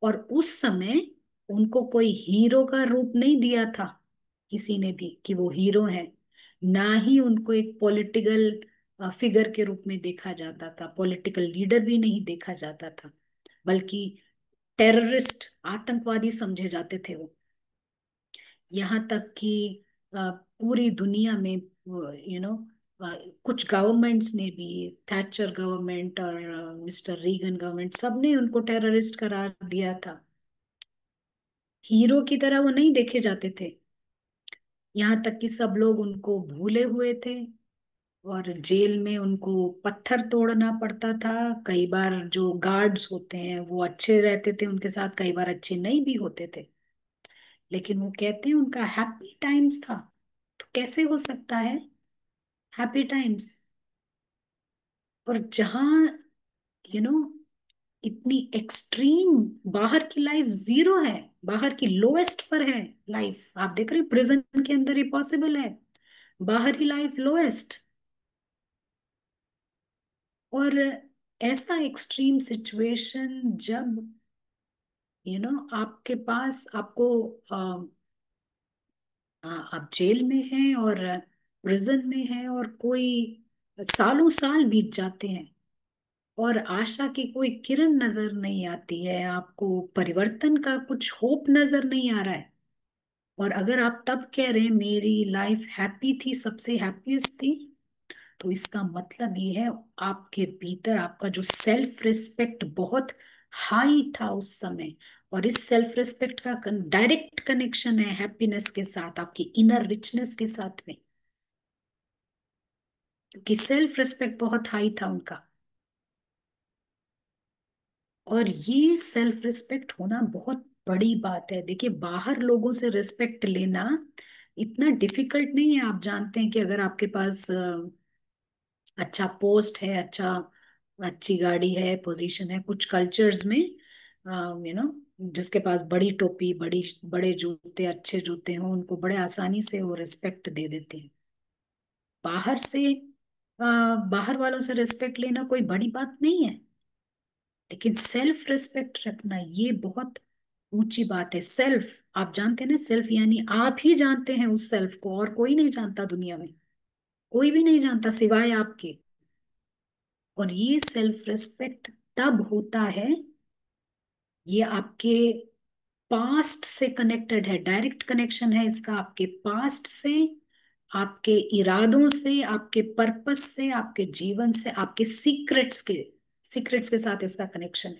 और उस समय उनको कोई हीरो का रूप नहीं दिया था किसी ने भी कि वो हीरो है, ना ही उनको एक पॉलिटिकल फिगर के रूप में देखा जाता था, पॉलिटिकल लीडर भी नहीं देखा जाता था, बल्कि टेररिस्ट, आतंकवादी समझे जाते थे वो। यहाँ तक कि पूरी दुनिया में, कुछ गवर्नमेंट्स ने भी, थैचर गवर्नमेंट और मिस्टर रीगन गवर्नमेंट, सबने उनको टेररिस्ट करार दिया था। हीरो की तरह वो नहीं देखे जाते थे। यहाँ तक कि सब लोग उनको भूले हुए थे, और जेल में उनको पत्थर तोड़ना पड़ता था। कई बार जो गार्ड्स होते हैं वो अच्छे रहते थे उनके साथ, कई बार अच्छे नहीं भी होते थे। लेकिन वो कहते हैं उनका हैप्पी टाइम्स था। तो कैसे हो सकता है हैप्पी टाइम्स, और जहां यू नो इतनी एक्सट्रीम बाहर की लाइफ जीरो है, बाहर की लोएस्ट पर है लाइफ। आप देख रहे हैं प्रिजन के अंदर ये पॉसिबल है, बाहर की लाइफ लोएस्ट। और ऐसा एक्सट्रीम सिचुएशन जब आपके पास, आपको आप जेल में हैं और प्रिजन में हैं, और कोई सालों साल बीत जाते हैं और आशा की कोई किरण नजर नहीं आती है, आपको परिवर्तन का कुछ होप नजर नहीं आ रहा है। और अगर आप तब कह रहे हैं मेरी लाइफ हैप्पी थी, सबसे हैप्पीएस्ट थी, तो इसका मतलब ये है आपके भीतर आपका जो सेल्फ रिस्पेक्ट बहुत हाई था उस समय। और इस सेल्फ रिस्पेक्ट का डायरेक्ट कनेक्शन है हैप्पीनेस के साथ, आपकी इनर रिचनेस के साथ में। क्योंकि सेल्फ रिस्पेक्ट बहुत हाई था उनका। और ये सेल्फ रिस्पेक्ट होना बहुत बड़ी बात है। देखिए, बाहर लोगों से रिस्पेक्ट लेना इतना डिफिकल्ट नहीं है। आप जानते हैं कि अगर आपके पास अच्छा पोस्ट है, अच्छी गाड़ी है, पोजीशन है, कुछ कल्चर्स में यू नो जिसके पास बड़ी टोपी, बड़े जूते, अच्छे जूते हों, उनको बड़े आसानी से वो रिस्पेक्ट दे देते हैं। बाहर से बाहर वालों से रिस्पेक्ट लेना कोई बड़ी बात नहीं है। लेकिन सेल्फ रिस्पेक्ट रखना ये बहुत ऊंची बात है। सेल्फ, आप जानते हैं ना, सेल्फ यानी आप ही जानते हैं उस सेल्फ को, और कोई नहीं जानता दुनिया में। कोई भी नहीं जानता सिवाय आपके। और ये सेल्फ रिस्पेक्ट तब होता है, ये आपके पास्ट से कनेक्टेड है, डायरेक्ट कनेक्शन है इसका आपके पास्ट से, आपके इरादों से, आपके पर्पस से, आपके जीवन से, आपके सीक्रेट्स के साथ इसका कनेक्शन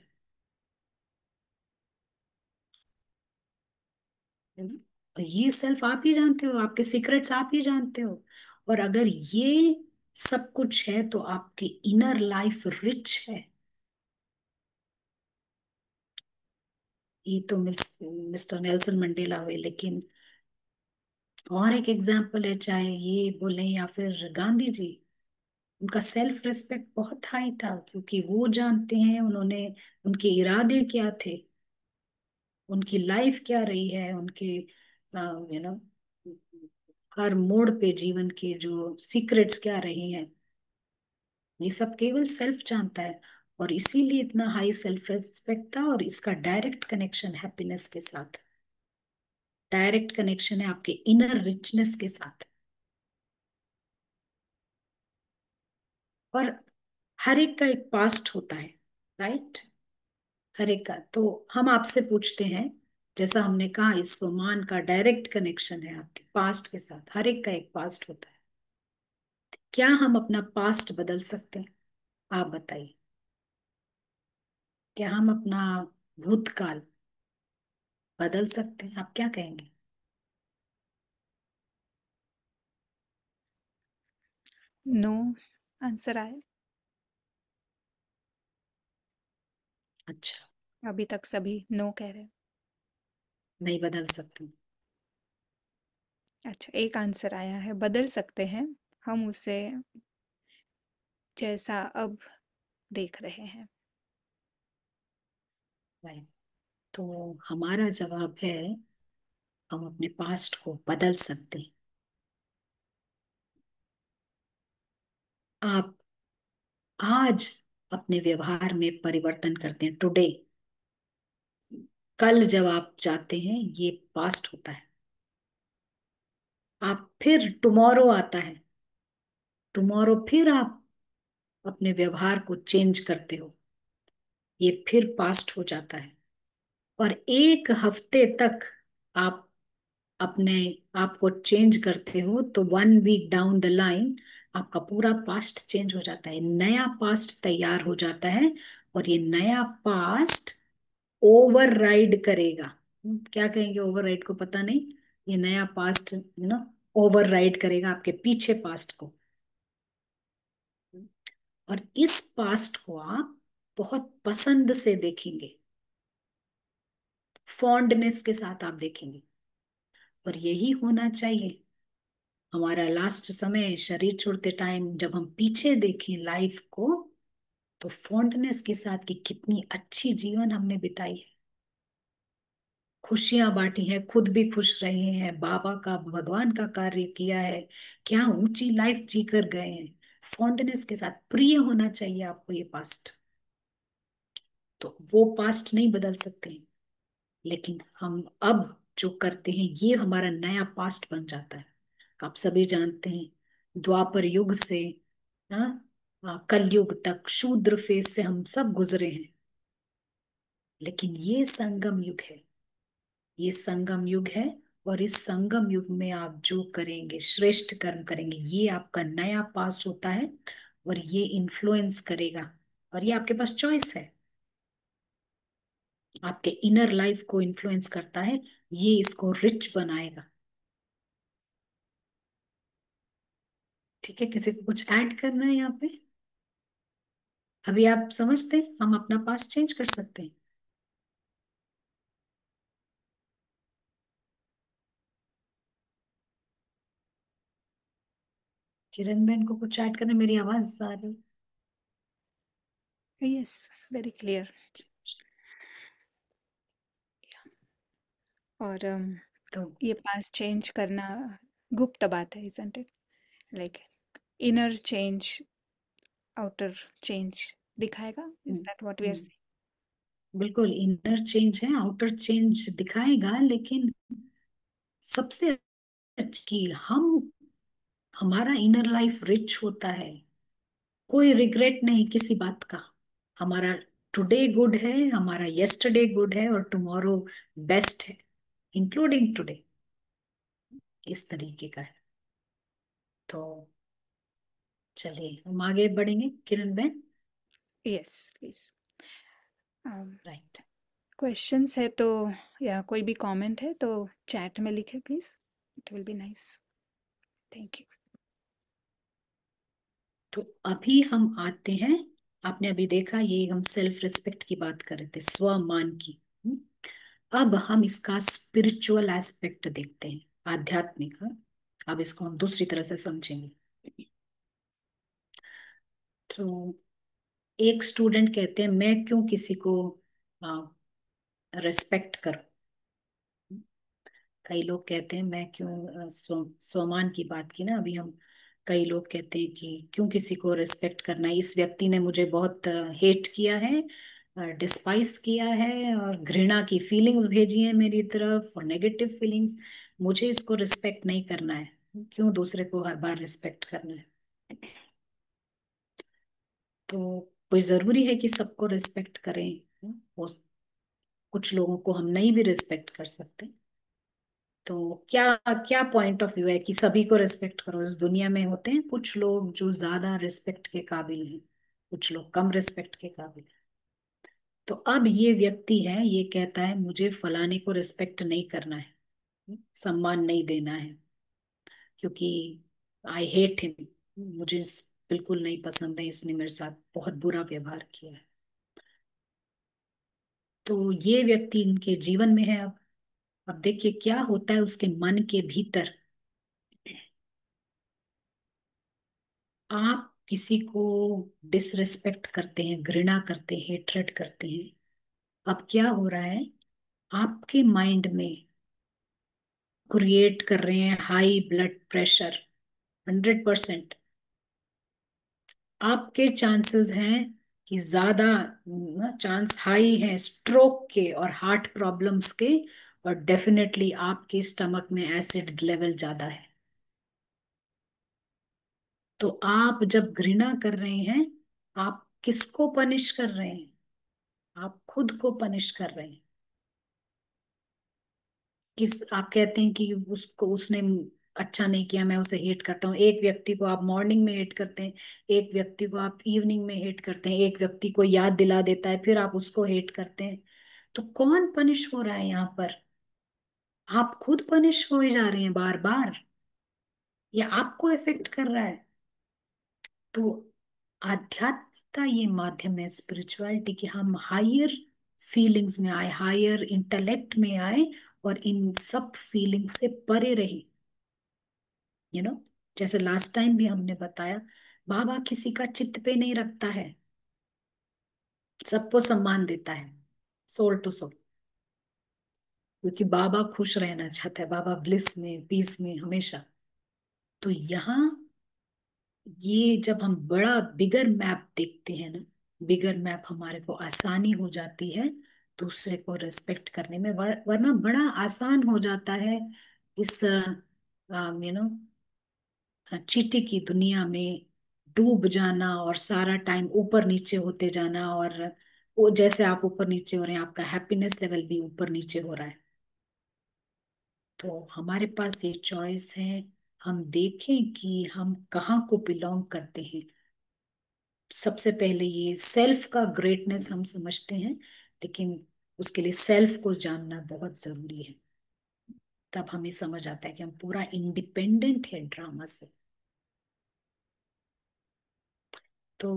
है ना? और ये सेल्फ आप ही जानते हो, आपके सीक्रेट्स आप ही जानते हो। और अगर ये सब कुछ है तो आपकी इनर लाइफ रिच है। ये तो मिस्टर नेल्सन मंडेला हुए, लेकिन और एक एग्जाम्पल है, चाहे ये बोले या फिर गांधी जी। उनका सेल्फ रिस्पेक्ट बहुत हाई था, क्योंकि वो जानते हैं उन्होंने, उनके इरादे क्या थे, उनकी लाइफ क्या रही है, उनके यू नो हर मोड़ पे जीवन के जो सीक्रेट्स क्या रही हैं, ये सब केवल सेल्फ जानता है। और इसीलिए इतना हाई सेल्फ रिस्पेक्ट था। और इसका डायरेक्ट कनेक्शन हैप्पीनेस के साथ, डायरेक्ट कनेक्शन है आपके इनर रिचनेस के साथ। और हर एक का एक पास्ट होता है, राइट? हर एक का। तो हम आपसे पूछते हैं, जैसा हमने कहा, इस सम्मान का डायरेक्ट कनेक्शन है आपके पास्ट के साथ। हर एक का एक पास्ट होता है। क्या हम अपना पास्ट बदल सकते हैं? आप बताइए। क्या हम अपना भूतकाल बदल सकते हैं? आप क्या कहेंगे? नो आंसर आए। अच्छा। अभी तक सभी नो कह रहे हैं। नहीं बदल सकते। अच्छा, एक आंसर आया है, बदल सकते हैं हम उसे जैसा अब देख रहे हैं। राइट। तो हमारा जवाब है, हम अपने पास्ट को बदल सकते हैं। आप आज अपने व्यवहार में परिवर्तन करते हैं, टुडे। कल जब आप जाते हैं, ये पास्ट होता है। आप फिर टुमारो आता है, टुमारो फिर आप अपने व्यवहार को चेंज करते हो, ये फिर पास्ट हो जाता है। और एक हफ्ते तक आप अपने आप को चेंज करते हो, तो 1 वीक डाउन द लाइन आपका पूरा पास्ट चेंज हो जाता है, नया पास्ट तैयार हो जाता है। और ये नया पास्ट ओवरराइड करेगा। क्या कहेंगे ओवरराइड को? पता नहीं। ये नया पास्ट ना ओवरराइड करेगा आपके पीछे पास्ट को। और इस पास्ट को आप बहुत पसंद से देखेंगे, फॉन्डनेस के साथ आप देखेंगे। और यही होना चाहिए। हमारा लास्ट समय, शरीर छोड़ते टाइम, जब हम पीछे देखें लाइफ को, तो फॉन्डनेस के साथ कि कितनी अच्छी जीवन हमने बिताई है, खुशियां बांटी हैं, खुद भी खुश रहे हैं, बाबा का, भगवान का कार्य किया है, क्या ऊंची लाइफ जी कर गए हैं। फॉन्डनेस के साथ प्रिय होना चाहिए आपको ये पास्ट। तो वो पास्ट नहीं बदल सकते हैं, लेकिन हम अब जो करते हैं, ये हमारा नया पास्ट बन जाता है। आप सभी जानते हैं, द्वापर युग से हाँ कलयुग तक शूद्र फेस से हम सब गुजरे हैं। लेकिन ये संगम युग है, ये संगम युग है। और इस संगम युग में आप जो करेंगे, श्रेष्ठ कर्म करेंगे, ये आपका नया पास्ट होता है। और ये इन्फ्लुएंस करेगा। और ये आपके पास चॉइस है, आपके इनर लाइफ को इन्फ्लुएंस करता है। ये इसको रिच बनाएगा। ठीक है, किसी को कुछ ऐड करना है यहाँ पे? अभी आप समझते हैं हम अपना पास्ट चेंज कर सकते हैं? किरण बहन को कुछ ऐड करना, मेरी आवाज आ रही? Yes, very clear. और तो ये पास चेंज करना गुप्त बात है, isn't it? Like inner change, outer change दिखाएगा, is that what we are hmm, बिल्कुल इनर चेंज है, आउटर चेंज दिखाएगा, लेकिन सबसे अच्छा कि हम, हमारा इनर लाइफ रिच होता है, कोई रिग्रेट नहीं किसी बात का। हमारा टुडे गुड है, हमारा यस्टरडे गुड है, और टुमारो बेस्ट है, इंक्लूडिंग टुडे। इस तरीके का है। तो चलिए हम आगे बढ़ेंगे किरण बहन। saying? Yes please. Right. Questions है तो, या कोई भी कमेंट है तो चैट में लिखे please, it will be nice. Thank you. तो अभी हम आते हैं, आपने अभी देखा ये हम सेल्फ रिस्पेक्ट की बात कर रहे थे, स्वमान की। अब हम इसका स्पिरिचुअल एस्पेक्ट देखते हैं, आध्यात्मिक। हाँ? अब इसको हम दूसरी तरह से समझेंगे। तो एक स्टूडेंट कहते हैं मैं क्यों किसी को रेस्पेक्ट करूं। कई लोग कहते हैं मैं क्यों स्वमान की बात की ना अभी हम। कई लोग कहते हैं कि क्यों किसी को रिस्पेक्ट करना है, इस व्यक्ति ने मुझे बहुत हेट किया है, डिस्पाइस किया है, और घृणा की फीलिंग्स भेजी है मेरी तरफ, और नेगेटिव फीलिंग्स। मुझे इसको रिस्पेक्ट नहीं करना है, क्यों दूसरे को हर बार रिस्पेक्ट करना है। तो कोई जरूरी है कि सबको रिस्पेक्ट करें? वो कुछ लोगों को हम नहीं भी रिस्पेक्ट कर सकते। तो क्या क्या पॉइंट ऑफ व्यू है कि सभी को रिस्पेक्ट करो? इस दुनिया में होते हैं कुछ लोग जो ज्यादा रिस्पेक्ट के काबिल हैं, कुछ लोग कम रिस्पेक्ट के काबिल हैं। तो अब ये व्यक्ति है, ये कहता है मुझे फलाने को रिस्पेक्ट नहीं करना है, सम्मान नहीं देना है, क्योंकि आई हेट हिम, मुझे बिल्कुल नहीं पसंद है, इसने मेरे साथ बहुत बुरा व्यवहार किया है। तो ये व्यक्ति इनके जीवन में है। अब देखिए क्या होता है उसके मन के भीतर। आप किसी को डिसरेस्पेक्ट करते हैं, घृणा करते हैं, हेट्रेट करते हैं। अब क्या हो रहा है, आपके माइंड में क्रिएट कर रहे हैं हाई ब्लड प्रेशर। 100% आपके चांसेस हैं कि ज्यादा चांस हाई है स्ट्रोक के और हार्ट प्रॉब्लम्स के, और डेफिनेटली आपके स्टमक में एसिड लेवल ज्यादा है। तो आप जब घृणा कर रहे हैं, आप किसको पनिश कर रहे हैं? आप खुद को पनिश कर रहे हैं। किस, आप कहते हैं कि उसको, उसने अच्छा नहीं किया, मैं उसे हेट करता हूँ। एक व्यक्ति को आप मॉर्निंग में हेट करते हैं, एक व्यक्ति को आप इवनिंग में हेट करते हैं, एक व्यक्ति को याद दिला देता है फिर आप उसको हेट करते हैं। तो कौन पनिश हो रहा है यहाँ पर? आप खुद पनिश होए जा रहे हैं बार बार, या आपको इफेक्ट कर रहा है? तो आध्यात्मिकता ये माध्यम है, स्पिरिचुअलिटी, कि हम हायर फीलिंग्स में आए, हायर इंटेलेक्ट में आए, और इन सब फीलिंग से परे रहे। यू नो, जैसे लास्ट टाइम भी हमने बताया, बाबा किसी का चित्त पे नहीं रखता है, सबको सम्मान देता है, सोल टू सोल। क्योंकि बाबा खुश रहना चाहता है, बाबा ब्लिस में, पीस में हमेशा। तो यहाँ ये जब हम बड़ा बिगर मैप देखते हैं ना, बिगर मैप हमारे को आसानी हो जाती है दूसरे को रिस्पेक्ट करने में। वरना बड़ा आसान हो जाता है इस चींटी की दुनिया में डूब जाना, और सारा टाइम ऊपर नीचे होते जाना, और वो जैसे आप ऊपर नीचे हो रहे हैं आपका हैप्पीनेस लेवल भी ऊपर नीचे हो रहा है। तो हमारे पास ये चॉइस है, हम देखें कि हम कहाँ को बिलोंग करते हैं। सबसे पहले ये सेल्फ का ग्रेटनेस हम समझते हैं, लेकिन उसके लिए सेल्फ को जानना बहुत जरूरी है। तब हमें समझ आता है कि हम पूरा इंडिपेंडेंट है ड्रामा से। तो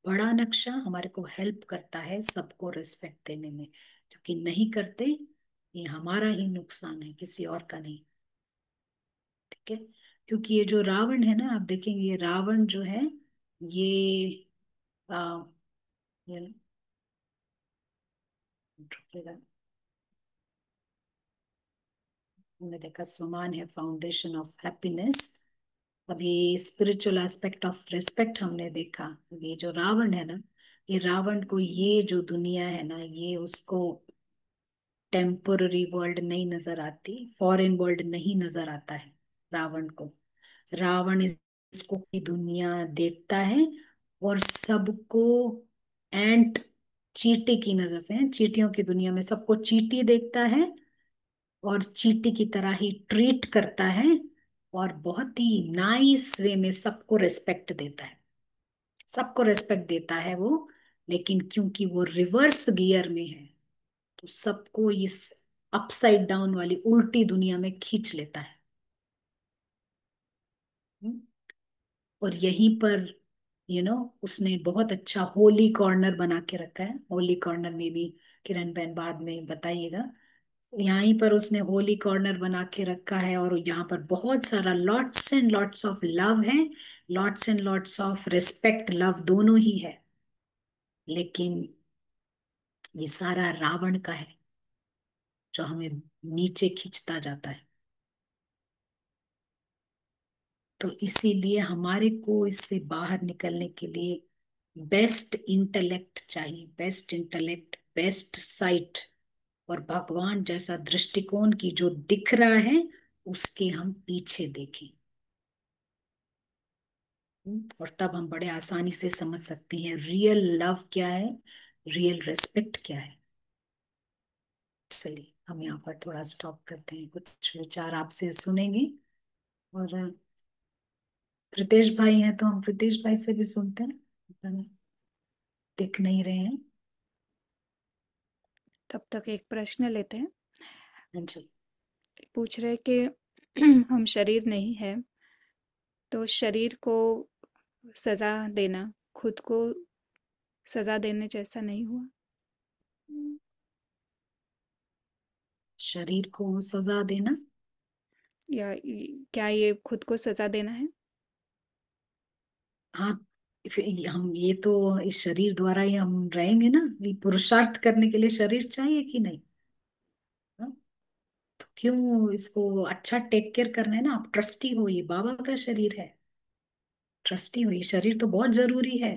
बड़ा नक्शा हमारे को हेल्प करता है सबको रिस्पेक्ट देने में, क्योंकि नहीं करते ये हमारा ही नुकसान है, किसी और का नहीं। ठीक है। क्योंकि ये जो रावण है ना, आप देखेंगे ये रावण जो है, ये आ, ये रुकिएगा, हमने देखा स्वमान है फाउंडेशन ऑफ हैप्पीनेस। अब ये स्पिरिचुअल एस्पेक्ट ऑफ रिस्पेक्ट हमने देखा। अब ये जो रावण है ना, ये रावण को ये जो दुनिया है ना, ये उसको टेम्पोररी वर्ल्ड नहीं नजर आती, फॉरेन वर्ल्ड नहीं नजर आता है रावण को। रावण इसको की दुनिया देखता है और सबको एंट चींटी की नजर से, चींटियों की दुनिया में सबको चींटी देखता है और चींटी की तरह ही ट्रीट करता है, और बहुत ही नाइस वे में सबको रिस्पेक्ट देता है। सबको रिस्पेक्ट देता है वो, लेकिन क्योंकि वो रिवर्स गियर में है, तो सबको इस अपसाइड डाउन वाली उल्टी दुनिया में खींच लेता है। हम्म? और यहीं पर उसने बहुत अच्छा होली कॉर्नर बना के रखा है। होली कॉर्नर में भी किरण बहन बाद में बताइएगा। यहीं पर उसने होली कॉर्नर बना के रखा है, और यहाँ पर बहुत सारा lots and lots of love है, lots and lots of respect, love दोनों ही है। लेकिन ये सारा रावण का है जो हमें नीचे खींचता जाता है। तो इसीलिए हमारे को इससे बाहर निकलने के लिए बेस्ट इंटेलेक्ट चाहिए, बेस्ट इंटेलेक्ट, बेस्ट साइट, और भगवान जैसा दृष्टिकोण की जो दिख रहा है उसके हम पीछे देखें। और तब हम बड़े आसानी से समझ सकते हैं रियल लव क्या है, रियल रेस्पेक्ट क्या है। चलिए हम यहाँ पर थोड़ा स्टॉप करते हैं, कुछ विचार आपसे सुनेंगे। और प्रीतेश भाई हैं तो हम प्रीतेश भाई से भी सुनते हैं, पता नहीं, दिख नहीं रहे हैं। तब तक एक प्रश्न लेते हैं। हाँ जी। पूछ रहे कि हम शरीर नहीं है, तो शरीर को सजा देना खुद को सजा देने जैसा नहीं हुआ? शरीर को सजा देना? या क्या ये खुद को सजा देना है? हाँ। फिर हम ये तो इस शरीर द्वारा ही हम रहेंगे ना, ये पुरुषार्थ करने के लिए शरीर चाहिए कि नहीं? हाँ? तो क्यों इसको अच्छा टेक केयर करना है ना, आप ट्रस्टी हो, ये बाबा का शरीर है, ट्रस्टी हो, ये शरीर तो बहुत जरूरी है।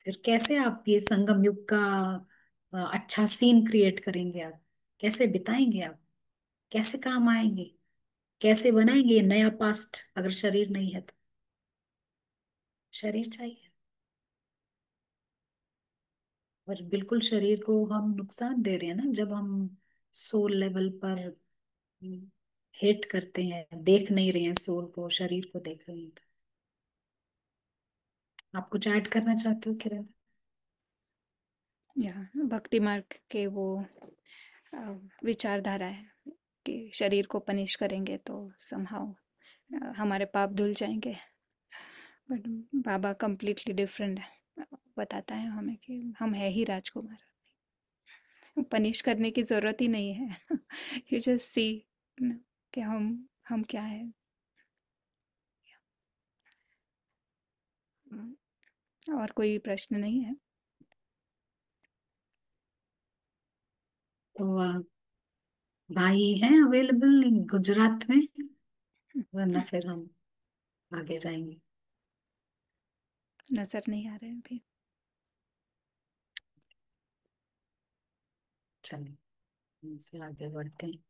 फिर कैसे आप ये संगम युग का अच्छा सीन क्रिएट करेंगे? आप कैसे बिताएंगे? आप कैसे काम आएंगे? कैसे बनाएंगे ये नया पास्ट अगर शरीर नहीं है तो? शरीर चाहिए। और बिल्कुल शरीर को हम नुकसान दे रहे हैं ना जब हम सोल लेवल पर हेट करते हैं, देख नहीं रहे हैं सोल को, शरीर को देख रहे हैं। तो आप कुछ ऐड करना चाहते हो किरण? या भक्ति मार्ग के वो अ, विचारधारा है कि शरीर को पनिश करेंगे तो समहाउ हमारे पाप धुल जाएंगे। बट बाबा कंप्लीटली डिफरेंट है, बताता है हमें कि हम है ही राजकुमार, पनिश करने की ज़रूरत ही नहीं है। यू जस्ट सी कि हम क्या है। और कोई प्रश्न नहीं है? तो भाई हैं अवेलेबल गुजरात में, वरना फिर हम आगे जाएंगे। नज़र नहीं आ रहे हैं अभी। चलिए इनसे आगे बढ़ते हैं।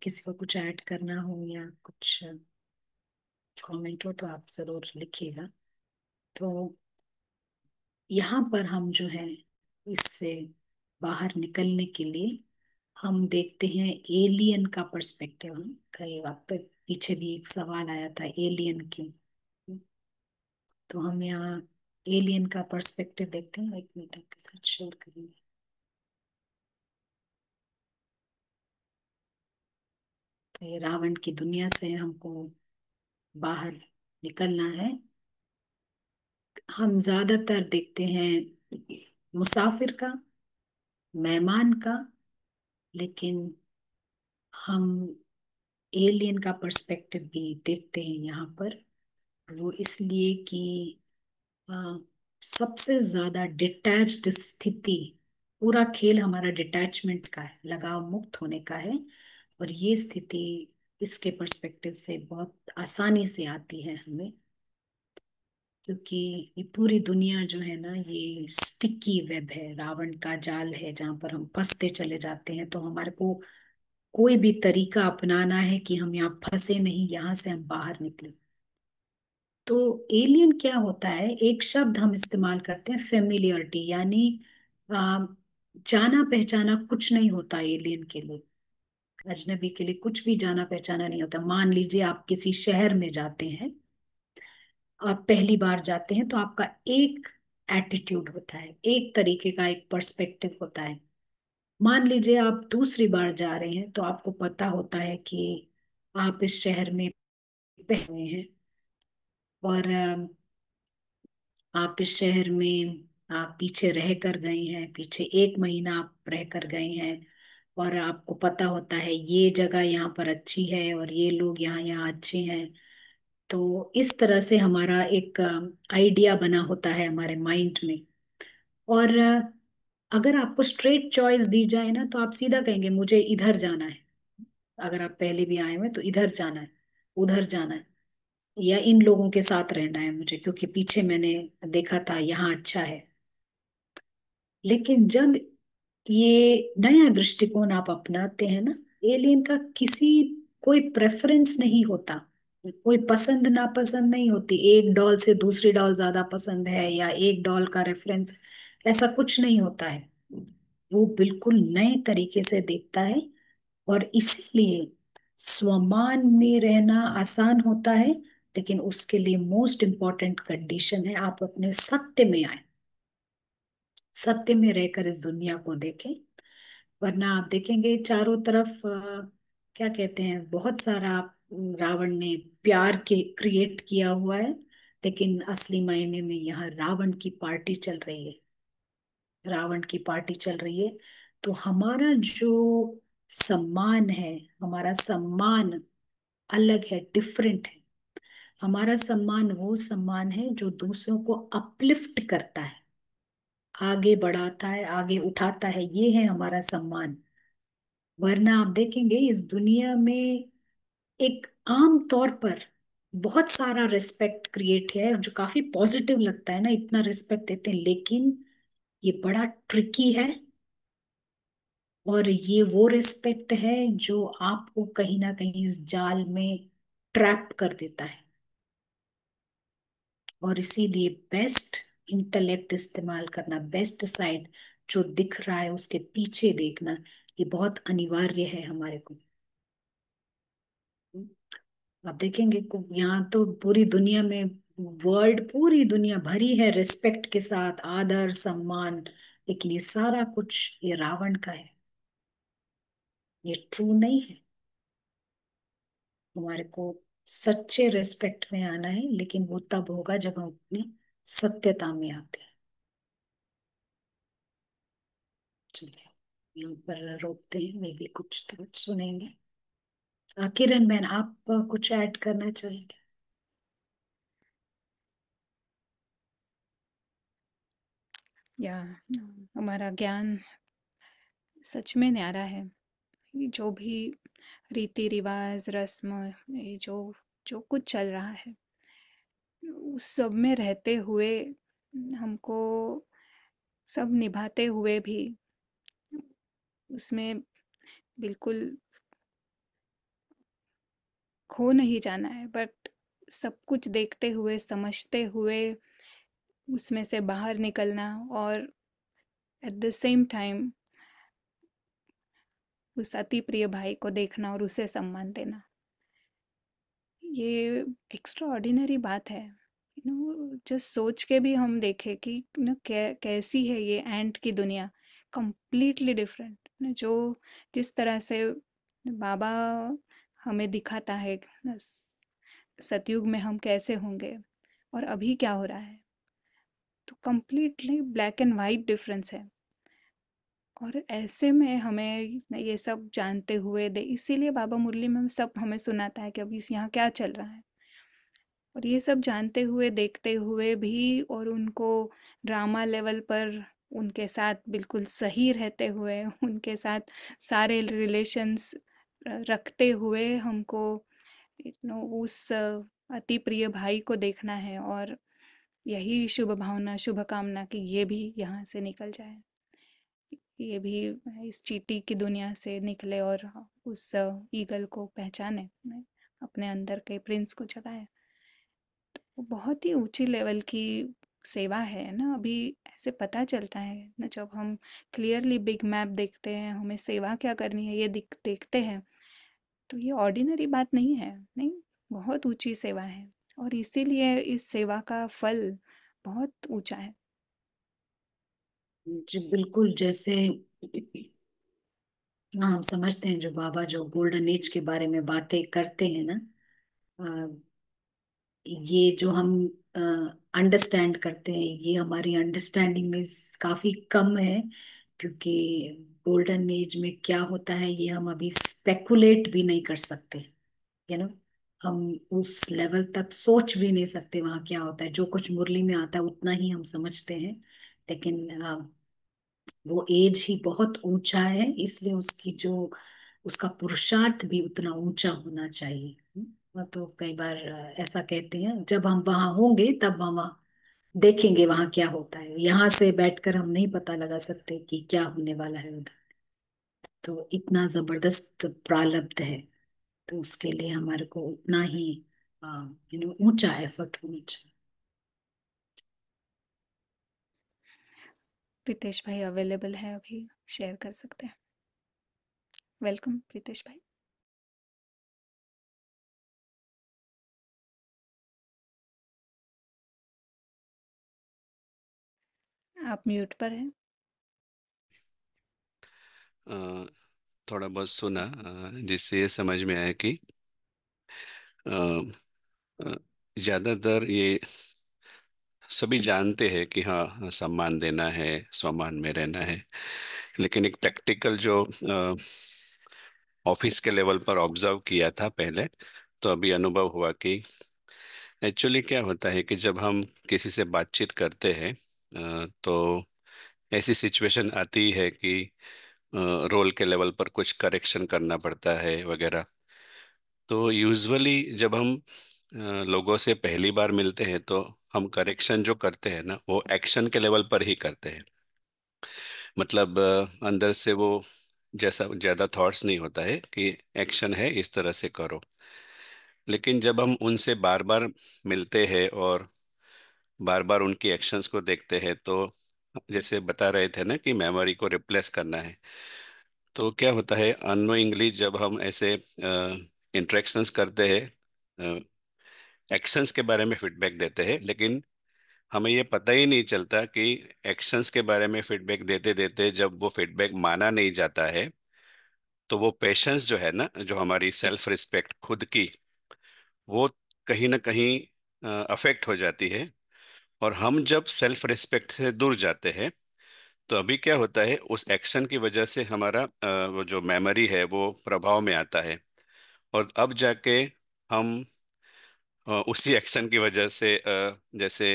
किसी को कुछ ऐड करना हो या कुछ कमेंट हो तो आप जरूर लिखिएगा। तो यहाँ पर हम जो है इससे बाहर निकलने के लिए हम देखते हैं एलियन का पर्सपेक्टिव। कई वक्त पीछे भी एक सवाल आया था एलियन क्यों, तो हम यहाँ एलियन का पर्सपेक्टिव देखते हैं। एक मिनट आपके साथ शेयर करेंगे। तो ये रावण की दुनिया से हमको बाहर निकलना है। हम ज्यादातर देखते हैं मुसाफिर का, मेहमान का, लेकिन हम एलियन का पर्सपेक्टिव भी देखते हैं यहाँ पर। वो इसलिए कि आ, सबसे ज्यादा डिटैच्ड स्थिति, पूरा खेल हमारा डिटैचमेंट का है, लगाव मुक्त होने का है। और ये स्थिति इसके पर्सपेक्टिव से बहुत आसानी से आती है हमें, क्योंकि ये पूरी दुनिया जो है ना, ये स्टिकी वेब है, रावण का जाल है, जहां पर हम फंसते चले जाते हैं। तो हमारे को कोई भी तरीका अपनाना है कि हम यहाँ फंसे नहीं, यहाँ से हम बाहर निकले। तो एलियन क्या होता है, एक शब्द हम इस्तेमाल करते हैं, फेमिलियरिटी, यानी आ, जाना पहचाना कुछ नहीं होता एलियन के लिए। अजनबी के लिए कुछ भी जाना पहचाना नहीं होता। मान लीजिए आप किसी शहर में जाते हैं, आप पहली बार जाते हैं, तो आपका एक एटीट्यूड होता है, एक तरीके का एक पर्सपेक्टिव होता है। मान लीजिए आप दूसरी बार जा रहे हैं, तो आपको पता होता है कि आप इस शहर में पहले हुए हैं, और आप इस शहर में आप पीछे रह कर गए हैं, पीछे 1 महीना आप रह कर गए हैं, और आपको पता होता है ये जगह यहाँ पर अच्छी है और ये लोग यहाँ यहाँ अच्छे हैं। तो इस तरह से हमारा एक आइडिया बना होता है हमारे माइंड में। और अगर आपको स्ट्रेट चॉइस दी जाए ना, तो आप सीधा कहेंगे मुझे इधर जाना है। अगर आप पहले भी आए हुए तो इधर जाना है, उधर जाना है, या इन लोगों के साथ रहना है मुझे, क्योंकि पीछे मैंने देखा था यहाँ अच्छा है। लेकिन जब ये नया दृष्टिकोण आप अपनाते हैं ना, एलियन का किसी कोई प्रेफरेंस नहीं होता, कोई पसंद नापसंद नहीं होती, एक डॉल से दूसरी डॉल ज्यादा पसंद है या एक डॉल का रेफरेंस, ऐसा कुछ नहीं होता है। वो बिल्कुल नए तरीके से देखता है। और इसीलिए स्वमान में रहना आसान होता है, लेकिन उसके लिए मोस्ट इम्पॉर्टेंट कंडीशन है आप अपने सत्य में आए, सत्य में रहकर इस दुनिया को देखें। वरना आप देखेंगे चारों तरफ क्या कहते हैं, बहुत सारा रावण ने प्यार के क्रिएट किया हुआ है, लेकिन असली मायने में यहाँ रावण की पार्टी चल रही है, रावण की पार्टी चल रही है। तो हमारा जो सम्मान है, हमारा सम्मान अलग है, डिफरेंट है। हमारा सम्मान वो सम्मान है जो दूसरों को अपलिफ्ट करता है, आगे बढ़ाता है, आगे उठाता है, ये है हमारा सम्मान। वरना आप देखेंगे इस दुनिया में एक आम तौर पर बहुत सारा रिस्पेक्ट क्रिएट है, जो काफी पॉजिटिव लगता है ना, इतना रिस्पेक्ट देते हैं, लेकिन ये बड़ा ट्रिकी है। और ये वो रिस्पेक्ट है जो आपको कहीं ना कहीं इस जाल में ट्रैप कर देता है। और इसीलिए बेस्ट इंटेलेक्ट इस्तेमाल करना, बेस्ट साइड जो दिख रहा है उसके पीछे देखना, ये बहुत अनिवार्य है हमारे को। आप देखेंगे यहाँ तो पूरी दुनिया में, वर्ल्ड पूरी दुनिया भरी है रिस्पेक्ट के साथ, आदर सम्मान, लेकिन ये सारा कुछ ये रावण का है, ये ट्रू नहीं है। हमारे को सच्चे रिस्पेक्ट में आना है, लेकिन वो तब होगा जब हम अपनी सत्यता में आते हैं। चलिए यहाँ पर रोकते हैं, वे भी कुछ तो सुनेंगे। किरण बहन, आप कुछ ऐड करना चाहेंगे? या हमारा ज्ञान सच में न्यारा है। ये जो भी रीति रिवाज रस्म, ये जो जो कुछ चल रहा है, उस सब में रहते हुए हमको सब निभाते हुए भी उसमें बिल्कुल खो नहीं जाना है, बट सब कुछ देखते हुए समझते हुए उसमें से बाहर निकलना, और एट द सेम टाइम उस अति प्रिय भाई को देखना और उसे सम्मान देना, ये एक्स्ट्रा ऑर्डिनरी बात है। जस्ट सोच के भी हम देखें कि कैसी है ये एंट की दुनिया, कंप्लीटली डिफरेंट। जो जिस तरह से बाबा हमें दिखाता है सतयुग में हम कैसे होंगे और अभी क्या हो रहा है, तो completely black and white difference है। और ऐसे में हमें ये सब जानते हुए दे, इसीलिए बाबा मुरली में सब हमें सुनाता है कि अभी यहाँ क्या चल रहा है। और ये सब जानते हुए देखते हुए भी, और उनको ड्रामा लेवल पर उनके साथ बिल्कुल सही रहते हुए, उनके साथ सारे रिलेशंस रखते हुए हमको उस अति प्रिय भाई को देखना है। और यही शुभ भावना, शुभ कामना कि ये भी यहाँ से निकल जाए, ये भी इस चींटी की दुनिया से निकले और उस ईगल को पहचाने, अपने अंदर के प्रिंस को जगाए। वो बहुत ही ऊंची लेवल की सेवा है ना। अभी ऐसे पता चलता है ना, जब हम क्लियरली बिग मैप देखते हैं, हमें सेवा क्या करनी है ये देखते हैं, तो ये ऑर्डिनरी बात नहीं है, नहीं, बहुत ऊंची सेवा है। और इसीलिए इस सेवा का फल बहुत ऊंचा है। जी बिल्कुल। जैसे हाँ, हम समझते हैं जो बाबा जो गोल्डन एज के बारे में बातें करते हैं ना, ये जो हम अंडरस्टैंड करते हैं, ये हमारी अंडरस्टैंडिंग में काफी कम है। क्योंकि गोल्डन एज में क्या होता है ये हम अभी स्पेकुलेट भी नहीं कर सकते। यू नो, हम उस लेवल तक सोच भी नहीं सकते वहां क्या होता है। जो कुछ मुरली में आता है उतना ही हम समझते हैं। लेकिन वो एज ही बहुत ऊंचा है, इसलिए उसकी जो उसका पुरुषार्थ भी उतना ऊंचा होना चाहिए। तो कई बार ऐसा कहते हैं जब हम वहां होंगे तब हम वहाँ देखेंगे वहां क्या होता है। यहाँ से बैठकर हम नहीं पता लगा सकते कि क्या होने वाला है उधर। तो इतना जबरदस्त प्रारब्ध है, तो उसके लिए हमारे को उतना ही ऊंचा एफर्ट होना चाहिए। प्रीतेश भाई अवेलेबल है, अभी शेयर कर सकते हैं। वेलकम प्रीतेश भाई। आप म्यूट पर हैं। अ, थोड़ा बहुत सुना, जिससे ये समझ में आया कि अ, अ, ज्यादातर ये सभी जानते हैं कि हाँ, सम्मान देना है, स्वमान में रहना है। लेकिन एक प्रैक्टिकल जो ऑफिस के लेवल पर ऑब्जर्व किया था पहले, तो अभी अनुभव हुआ कि एक्चुअली क्या होता है कि जब हम किसी से बातचीत करते हैं, तो ऐसी सिचुएशन आती है कि रोल के लेवल पर कुछ करेक्शन करना पड़ता है वगैरह। तो यूजुअली जब हम लोगों से पहली बार मिलते हैं तो हम करेक्शन जो करते हैं ना, वो एक्शन के लेवल पर ही करते हैं। मतलब अंदर से वो जैसा ज्यादा थॉट्स नहीं होता है कि एक्शन है इस तरह से करो। लेकिन जब हम उनसे बार बार मिलते हैं और बार बार उनकी एक्शंस को देखते हैं, तो जैसे बता रहे थे ना कि मेमोरी को रिप्लेस करना है, तो क्या होता है अननोइंगली जब हम ऐसे इंटरेक्शंस करते हैं, एक्शंस के बारे में फीडबैक देते हैं, लेकिन हमें ये पता ही नहीं चलता कि एक्शंस के बारे में फीडबैक देते देते जब वो फीडबैक माना नहीं जाता है, तो वो पेशेंस जो है ना, जो हमारी सेल्फ रिस्पेक्ट खुद की, वो कहीं ना कहीं अफेक्ट हो जाती है। और हम जब सेल्फ रिस्पेक्ट से दूर जाते हैं, तो अभी क्या होता है उस एक्शन की वजह से हमारा वो जो मेमोरी है वो प्रभाव में आता है। और अब जाके हम उसी एक्शन की वजह से जैसे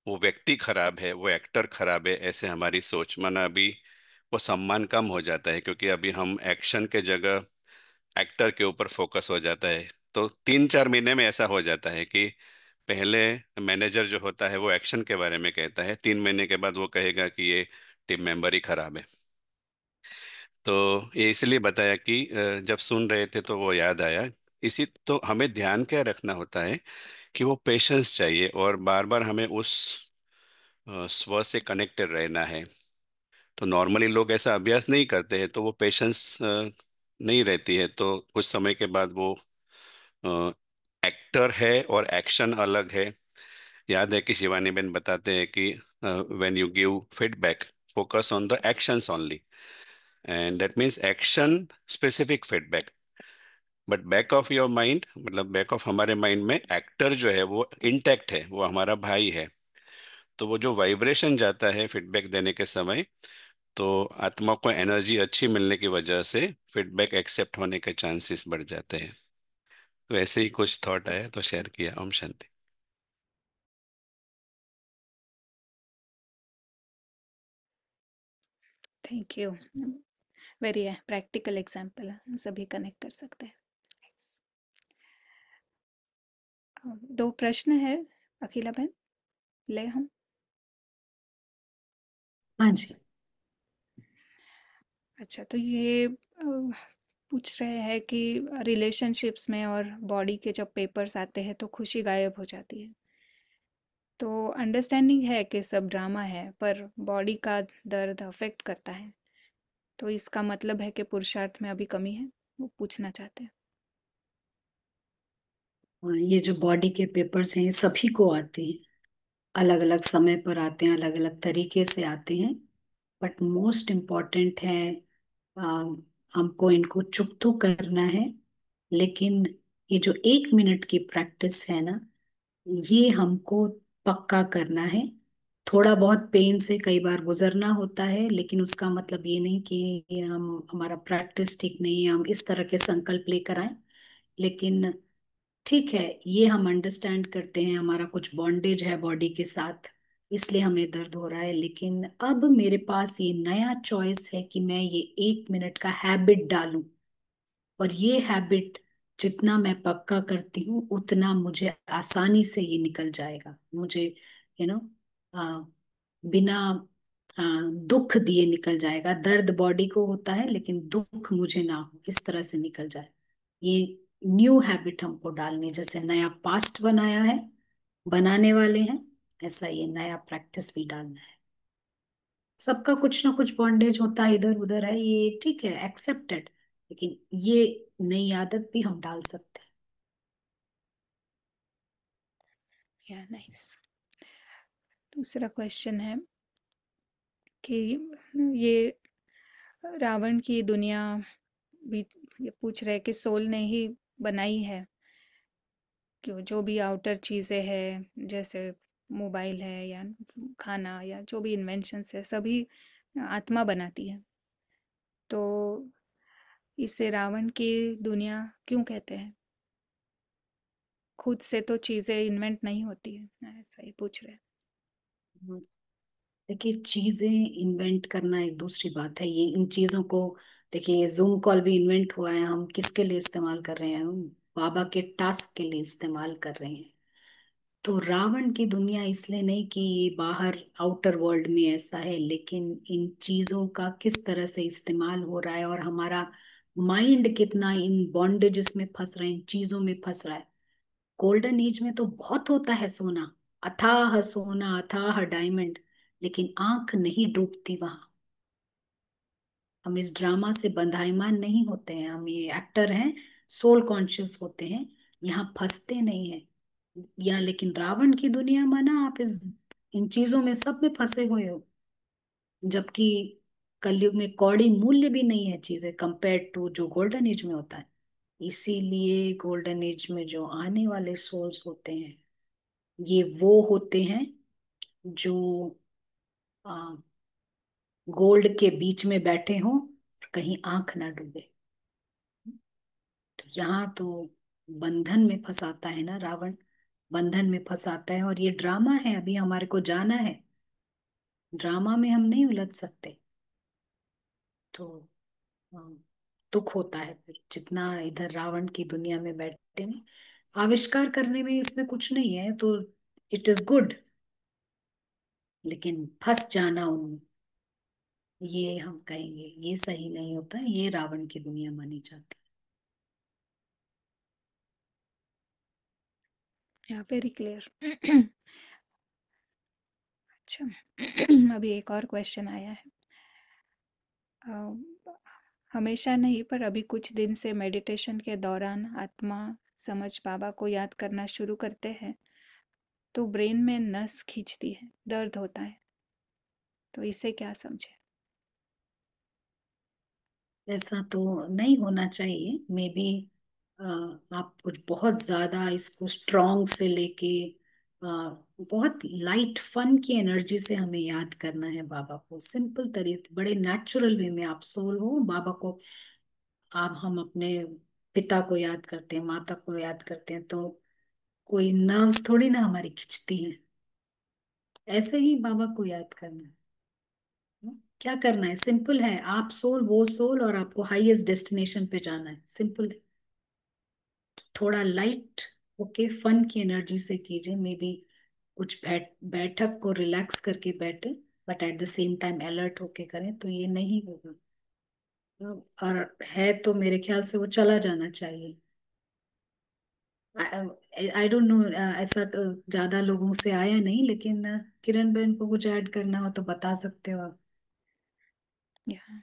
वो व्यक्ति खराब है, वो एक्टर खराब है, ऐसे हमारी सोच माना अभी वो सम्मान कम हो जाता है, क्योंकि अभी हम एक्शन के जगह एक्टर के ऊपर फोकस हो जाता है। तो 3-4 महीने में ऐसा हो जाता है कि पहले मैनेजर जो होता है वो एक्शन के बारे में कहता है, 3 महीने के बाद वो कहेगा कि ये टीम मेंबर ही खराब है। तो ये इसलिए बताया कि जब सुन रहे थे तो वो याद आया। इसी तो हमें ध्यान क्या रखना होता है कि वो पेशेंस चाहिए, और बार बार हमें उस स्व से कनेक्टेड रहना है। तो नॉर्मली लोग ऐसा अभ्यास नहीं करते हैं, तो वो पेशेंस नहीं रहती है, तो कुछ समय के बाद वो एक्टर है और एक्शन अलग है। याद है कि शिवानी बेन बताते हैं कि when you give feedback, focus on the actions only, and that means action specific feedback. But back of your mind, मतलब बैक ऑफ हमारे माइंड में एक्टर जो है वो इंटैक्ट है, वो हमारा भाई है। तो वो जो वाइब्रेशन जाता है फीडबैक देने के समय, तो आत्मा को एनर्जी अच्छी मिलने की वजह से फीडबैक एक्सेप्ट होने के चांसेस बढ़ जाते हैं। तो ऐसे ही कुछ थॉट आया तो शेयर किया। Om Shanti. Thank you. Very practical example है, सभी कनेक्ट कर सकते हैं। Thanks. 2 प्रश्न है, अखिला बहन, ले हम। हाँ जी। अच्छा, तो ये पूछ रहे हैं कि रिलेशनशिप्स में और बॉडी के जब पेपर्स आते हैं तो खुशी गायब हो जाती है। तो अंडरस्टैंडिंग है कि सब ड्रामा है, पर बॉडी का दर्द अफेक्ट करता है। तो इसका मतलब है कि पुरुषार्थ में अभी कमी है, वो पूछना चाहते हैं। ये जो बॉडी के पेपर्स हैं ये सभी को आते हैं, अलग अलग समय पर आते हैं, अलग अलग तरीके से आते हैं। बट मोस्ट इम्पॉर्टेंट है, आ, हमको इनको चुप तो करना है, लेकिन ये जो 1 मिनट की प्रैक्टिस है ना, ये हमको पक्का करना है। थोड़ा बहुत पेन से कई बार गुजरना होता है, लेकिन उसका मतलब ये नहीं कि हम हमारा प्रैक्टिस ठीक नहीं है, हम इस तरह के संकल्प लेकर आए। लेकिन ठीक है, ये हम अंडरस्टैंड करते हैं, हमारा कुछ बॉन्डेज है बॉडी के साथ, इसलिए हमें दर्द हो रहा है। लेकिन अब मेरे पास ये नया चॉइस है कि मैं ये 1 मिनट का हैबिट डालूं, और ये हैबिट जितना मैं पक्का करती हूँ उतना मुझे आसानी से ये निकल जाएगा। मुझे यू नो बिना आ, दुख दिए निकल जाएगा। दर्द बॉडी को होता है लेकिन दुख मुझे ना हो, इस तरह से निकल जाए। ये न्यू हैबिट हमको डालनी, जैसे नया पास्ट बनाया है, बनाने वाले हैं, ऐसा ये नया प्रैक्टिस भी डालना है। सबका कुछ ना कुछ बॉन्डेज होता है, इधर उधर है, ये ठीक है, एक्सेप्टेड। लेकिन ये नई आदत भी हम डाल सकते हैं। या नाइस। दूसरा क्वेश्चन है कि ये रावण की दुनिया भी, ये पूछ रहे हैं कि सोल ने ही बनाई है, कि जो भी आउटर चीज़ें हैं जैसे मोबाइल है या खाना या जो भी इन्वेंशंस है, सभी आत्मा बनाती है। तो इसे रावण की दुनिया क्यों कहते हैं? खुद से तो चीज़ें इन्वेंट नहीं होती है, ऐसा ही पूछ रहे हैं। देखिए, चीजें इन्वेंट करना एक दूसरी बात है। ये इन चीजों को देखिए, ये जूम कॉल भी इन्वेंट हुआ है, हम किसके लिए इस्तेमाल कर रहे हैं? हम बाबा के टास्क के लिए इस्तेमाल कर रहे हैं। तो रावण की दुनिया इसलिए नहीं कि ये बाहर आउटर वर्ल्ड में ऐसा है, लेकिन इन चीजों का किस तरह से इस्तेमाल हो रहा है, और हमारा माइंड कितना इन बॉन्डेजेस में फंस रहा है, इन चीजों में फंस रहा है। गोल्डन एज में तो बहुत होता है सोना, अथाह सोना, अथाह डायमंड, लेकिन आंख नहीं डूबती वहां। हम इस ड्रामा से बंधायमान नहीं होते हैं, हम ये एक्टर हैं, सोल कॉन्शियस होते हैं, यहाँ फंसते नहीं है। या लेकिन रावण की दुनिया माना आप इस इन चीजों में सब में फंसे हुए हो, जबकि कलयुग में कौड़ी मूल्य भी नहीं है चीजें कंपेयर टू जो गोल्डन एज में होता है। इसीलिए गोल्डन एज में जो आने वाले सोल्स होते हैं, ये वो होते हैं जो गोल्ड के बीच में बैठे हों, कहीं आंख ना डूबे। तो यहाँ तो बंधन में फंसाता है ना रावण, बंधन में फंसाता है, और ये ड्रामा है, अभी हमारे को जाना है। ड्रामा में हम नहीं उलझ सकते। तो हाँ, दुख होता है फिर जितना इधर रावण की दुनिया में बैठे में। आविष्कार करने में इसमें कुछ नहीं है, तो इट इज गुड, लेकिन फंस जाना उनमें, ये हम कहेंगे ये सही नहीं होता, ये रावण की दुनिया मानी जाती या वेरी क्लियर। अच्छा। अभी एक और क्वेश्चन आया है। अ, हमेशा नहीं, पर अभी कुछ दिन से मेडिटेशन के दौरान आत्मा समझ बाबा को याद करना शुरू करते हैं तो ब्रेन में नस खींचती है, दर्द होता है। तो इसे क्या समझे? है। ऐसा तो नहीं होना चाहिए, मे बी आप कुछ बहुत ज्यादा इसको स्ट्रॉन्ग से लेके अ, बहुत लाइट फन की एनर्जी से हमें याद करना है बाबा को। सिंपल तरीके, बड़े नेचुरल वे में आप सोल हो बाबा को। आप हम अपने पिता को याद करते हैं, माता को याद करते हैं, तो कोई नर्व्स थोड़ी ना हमारी खिंचती हैं। ऐसे ही बाबा को याद करना है। क्या करना है, सिंपल है। आप सोल, वो सोल, और आपको हाईएस्ट डेस्टिनेशन पे जाना है, सिंपल है। थोड़ा लाइट ओके फन की एनर्जी से कीजिए। मे बी कुछ बैठक को रिलैक्स करके बैठे, but at the same time alert होके करें तो ये नहीं होगा। और है तो मेरे ख्याल से वो चला जाना चाहिए। आई डोंट नो, ऐसा ज्यादा लोगों से आया नहीं, लेकिन किरण बहन को कुछ ऐड करना हो तो बता सकते हो आप। या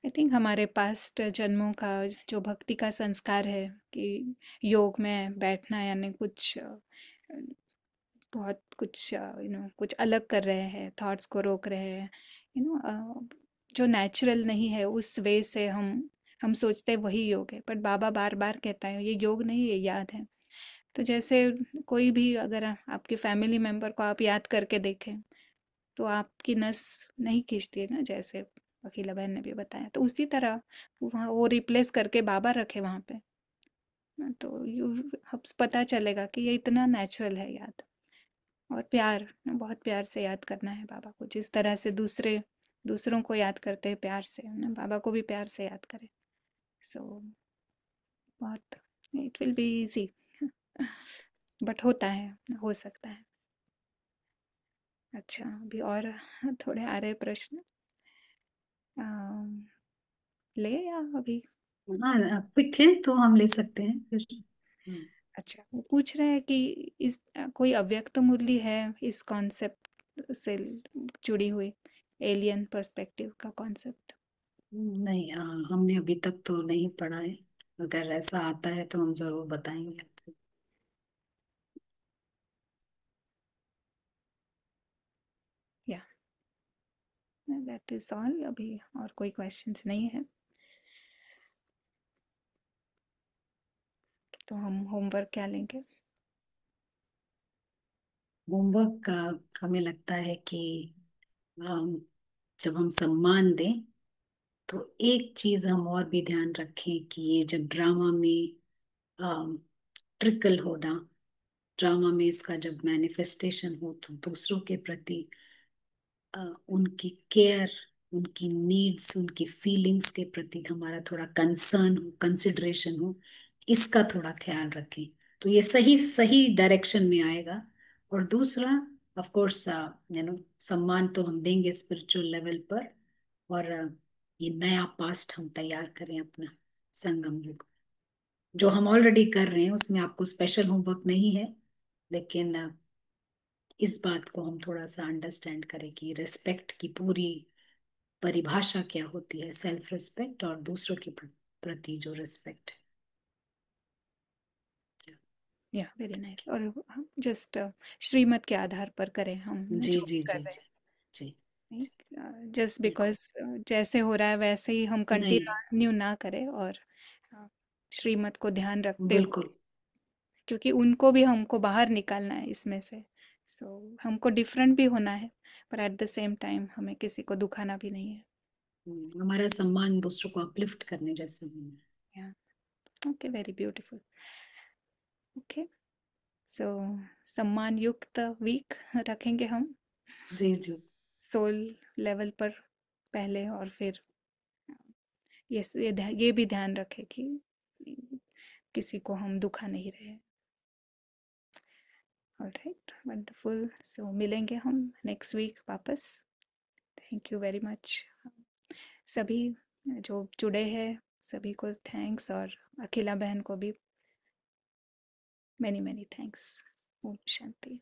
आई थिंक हमारे पास्ट जन्मों का जो भक्ति का संस्कार है कि योग में बैठना यानी कुछ बहुत कुछ कुछ अलग कर रहे हैं, थॉट्स को रोक रहे हैं, जो नेचुरल नहीं है उस वे से हम सोचते हैं वही योग है, बट बाबा बार बार कहता है ये योग नहीं, ये याद है। तो जैसे कोई भी अगर आपके फैमिली मेंबर को आप याद करके देखें तो आपकी नस नहीं खींचती है ना, जैसे अखिला बहन ने भी बताया, तो उसी तरह वहाँ वो रिप्लेस करके बाबा रखे वहाँ पे ना, तो यू अब पता चलेगा कि ये इतना नेचुरल है याद। और प्यार, बहुत प्यार से याद करना है बाबा को, जिस तरह से दूसरों को याद करते हैं प्यार से ना, बाबा को भी प्यार से याद करें। सो बहुत, it will be easy, but होता है, हो सकता है। अच्छा, अभी और थोड़े आ रहे प्रश्न, अम, ले या अभी? हाँ, क्विक है तो हम ले सकते हैं फिर। हम्म, अच्छा, वो पूछ रहे हैं कि इस कोई अव्यक्त मुरली है इस कॉन्सेप्ट से जुड़ी हुई, एलियन पर्सपेक्टिव का कॉन्सेप्ट? नहीं, हमने अभी तक तो नहीं पढ़ा है। अगर ऐसा आता है तो हम जरूर बताएंगे आपको। या दैट इज ऑल, अभी और कोई क्वेश्चंस नहीं है, तो हम होमवर्क क्या लेंगे? होमवर्क का हमें लगता है कि अम, जब हम सम्मान दें तो एक चीज हम और भी ध्यान रखें कि ये जब ड्रामा में ट्रिकल होना, ड्रामा में इसका जब मैनिफेस्टेशन हो तो दूसरों के प्रति उनकी केयर, उनकी नीड्स, उनकी फीलिंग्स के प्रति हमारा थोड़ा कंसर्न हो, कंसिडरेशन हो, इसका थोड़ा ख्याल रखें तो ये सही सही डायरेक्शन में आएगा। और दूसरा, ऑफ कोर्स, सम्मान तो हम देंगे स्पिरिचुअल लेवल पर। और ये नया पास्ट हम तैयार करें अपना, संगम युग जो हम ऑलरेडी कर रहे हैं उसमें आपको स्पेशल होमवर्क नहीं है। लेकिन इस बात को हम थोड़ा सा अंडरस्टैंड करें कि रिस्पेक्ट की पूरी परिभाषा क्या होती है, सेल्फ रिस्पेक्ट और दूसरों के प्रति जो रिस्पेक्ट है। या वेरी नाइस, और हम जस्ट श्रीमत के आधार पर करें हम ना, जी जो भी जी कर जी रहे जी जी हैं, जी, जस्ट बिल्कुल। बिकॉज जैसे हो रहा है वैसे ही हम नहीं, कंटिन्यू ना करें, और अ, श्रीमत को ध्यान रखते हुए, बिल्कुल। क्योंकि उनको भी हमको बाहर निकालना है इसमें से। सो हमको डिफरेंट भी होना है, पर एट द सेम टाइम हमें किसी को दुखाना भी नहीं है। हमारा सम्मान दूसरों को अपलिफ्ट करने जैसे होना है। या ओके, वेरी ब्यूटीफुल। ओके, सो सम्मान युक्त वीक रखेंगे हम, जी जी। सोल लेवल पर पहले, और फिर ये भी ध्यान रखें कि किसी को हम दुखा नहीं रहे। ऑलराइट, वंडरफुल, सो मिलेंगे हम नेक्स्ट वीक वापस। थैंक यू वेरी मच सभी जो जुड़े हैं, सभी को थैंक्स, और अखिला बहन को भी many many thanks. Om Shanti.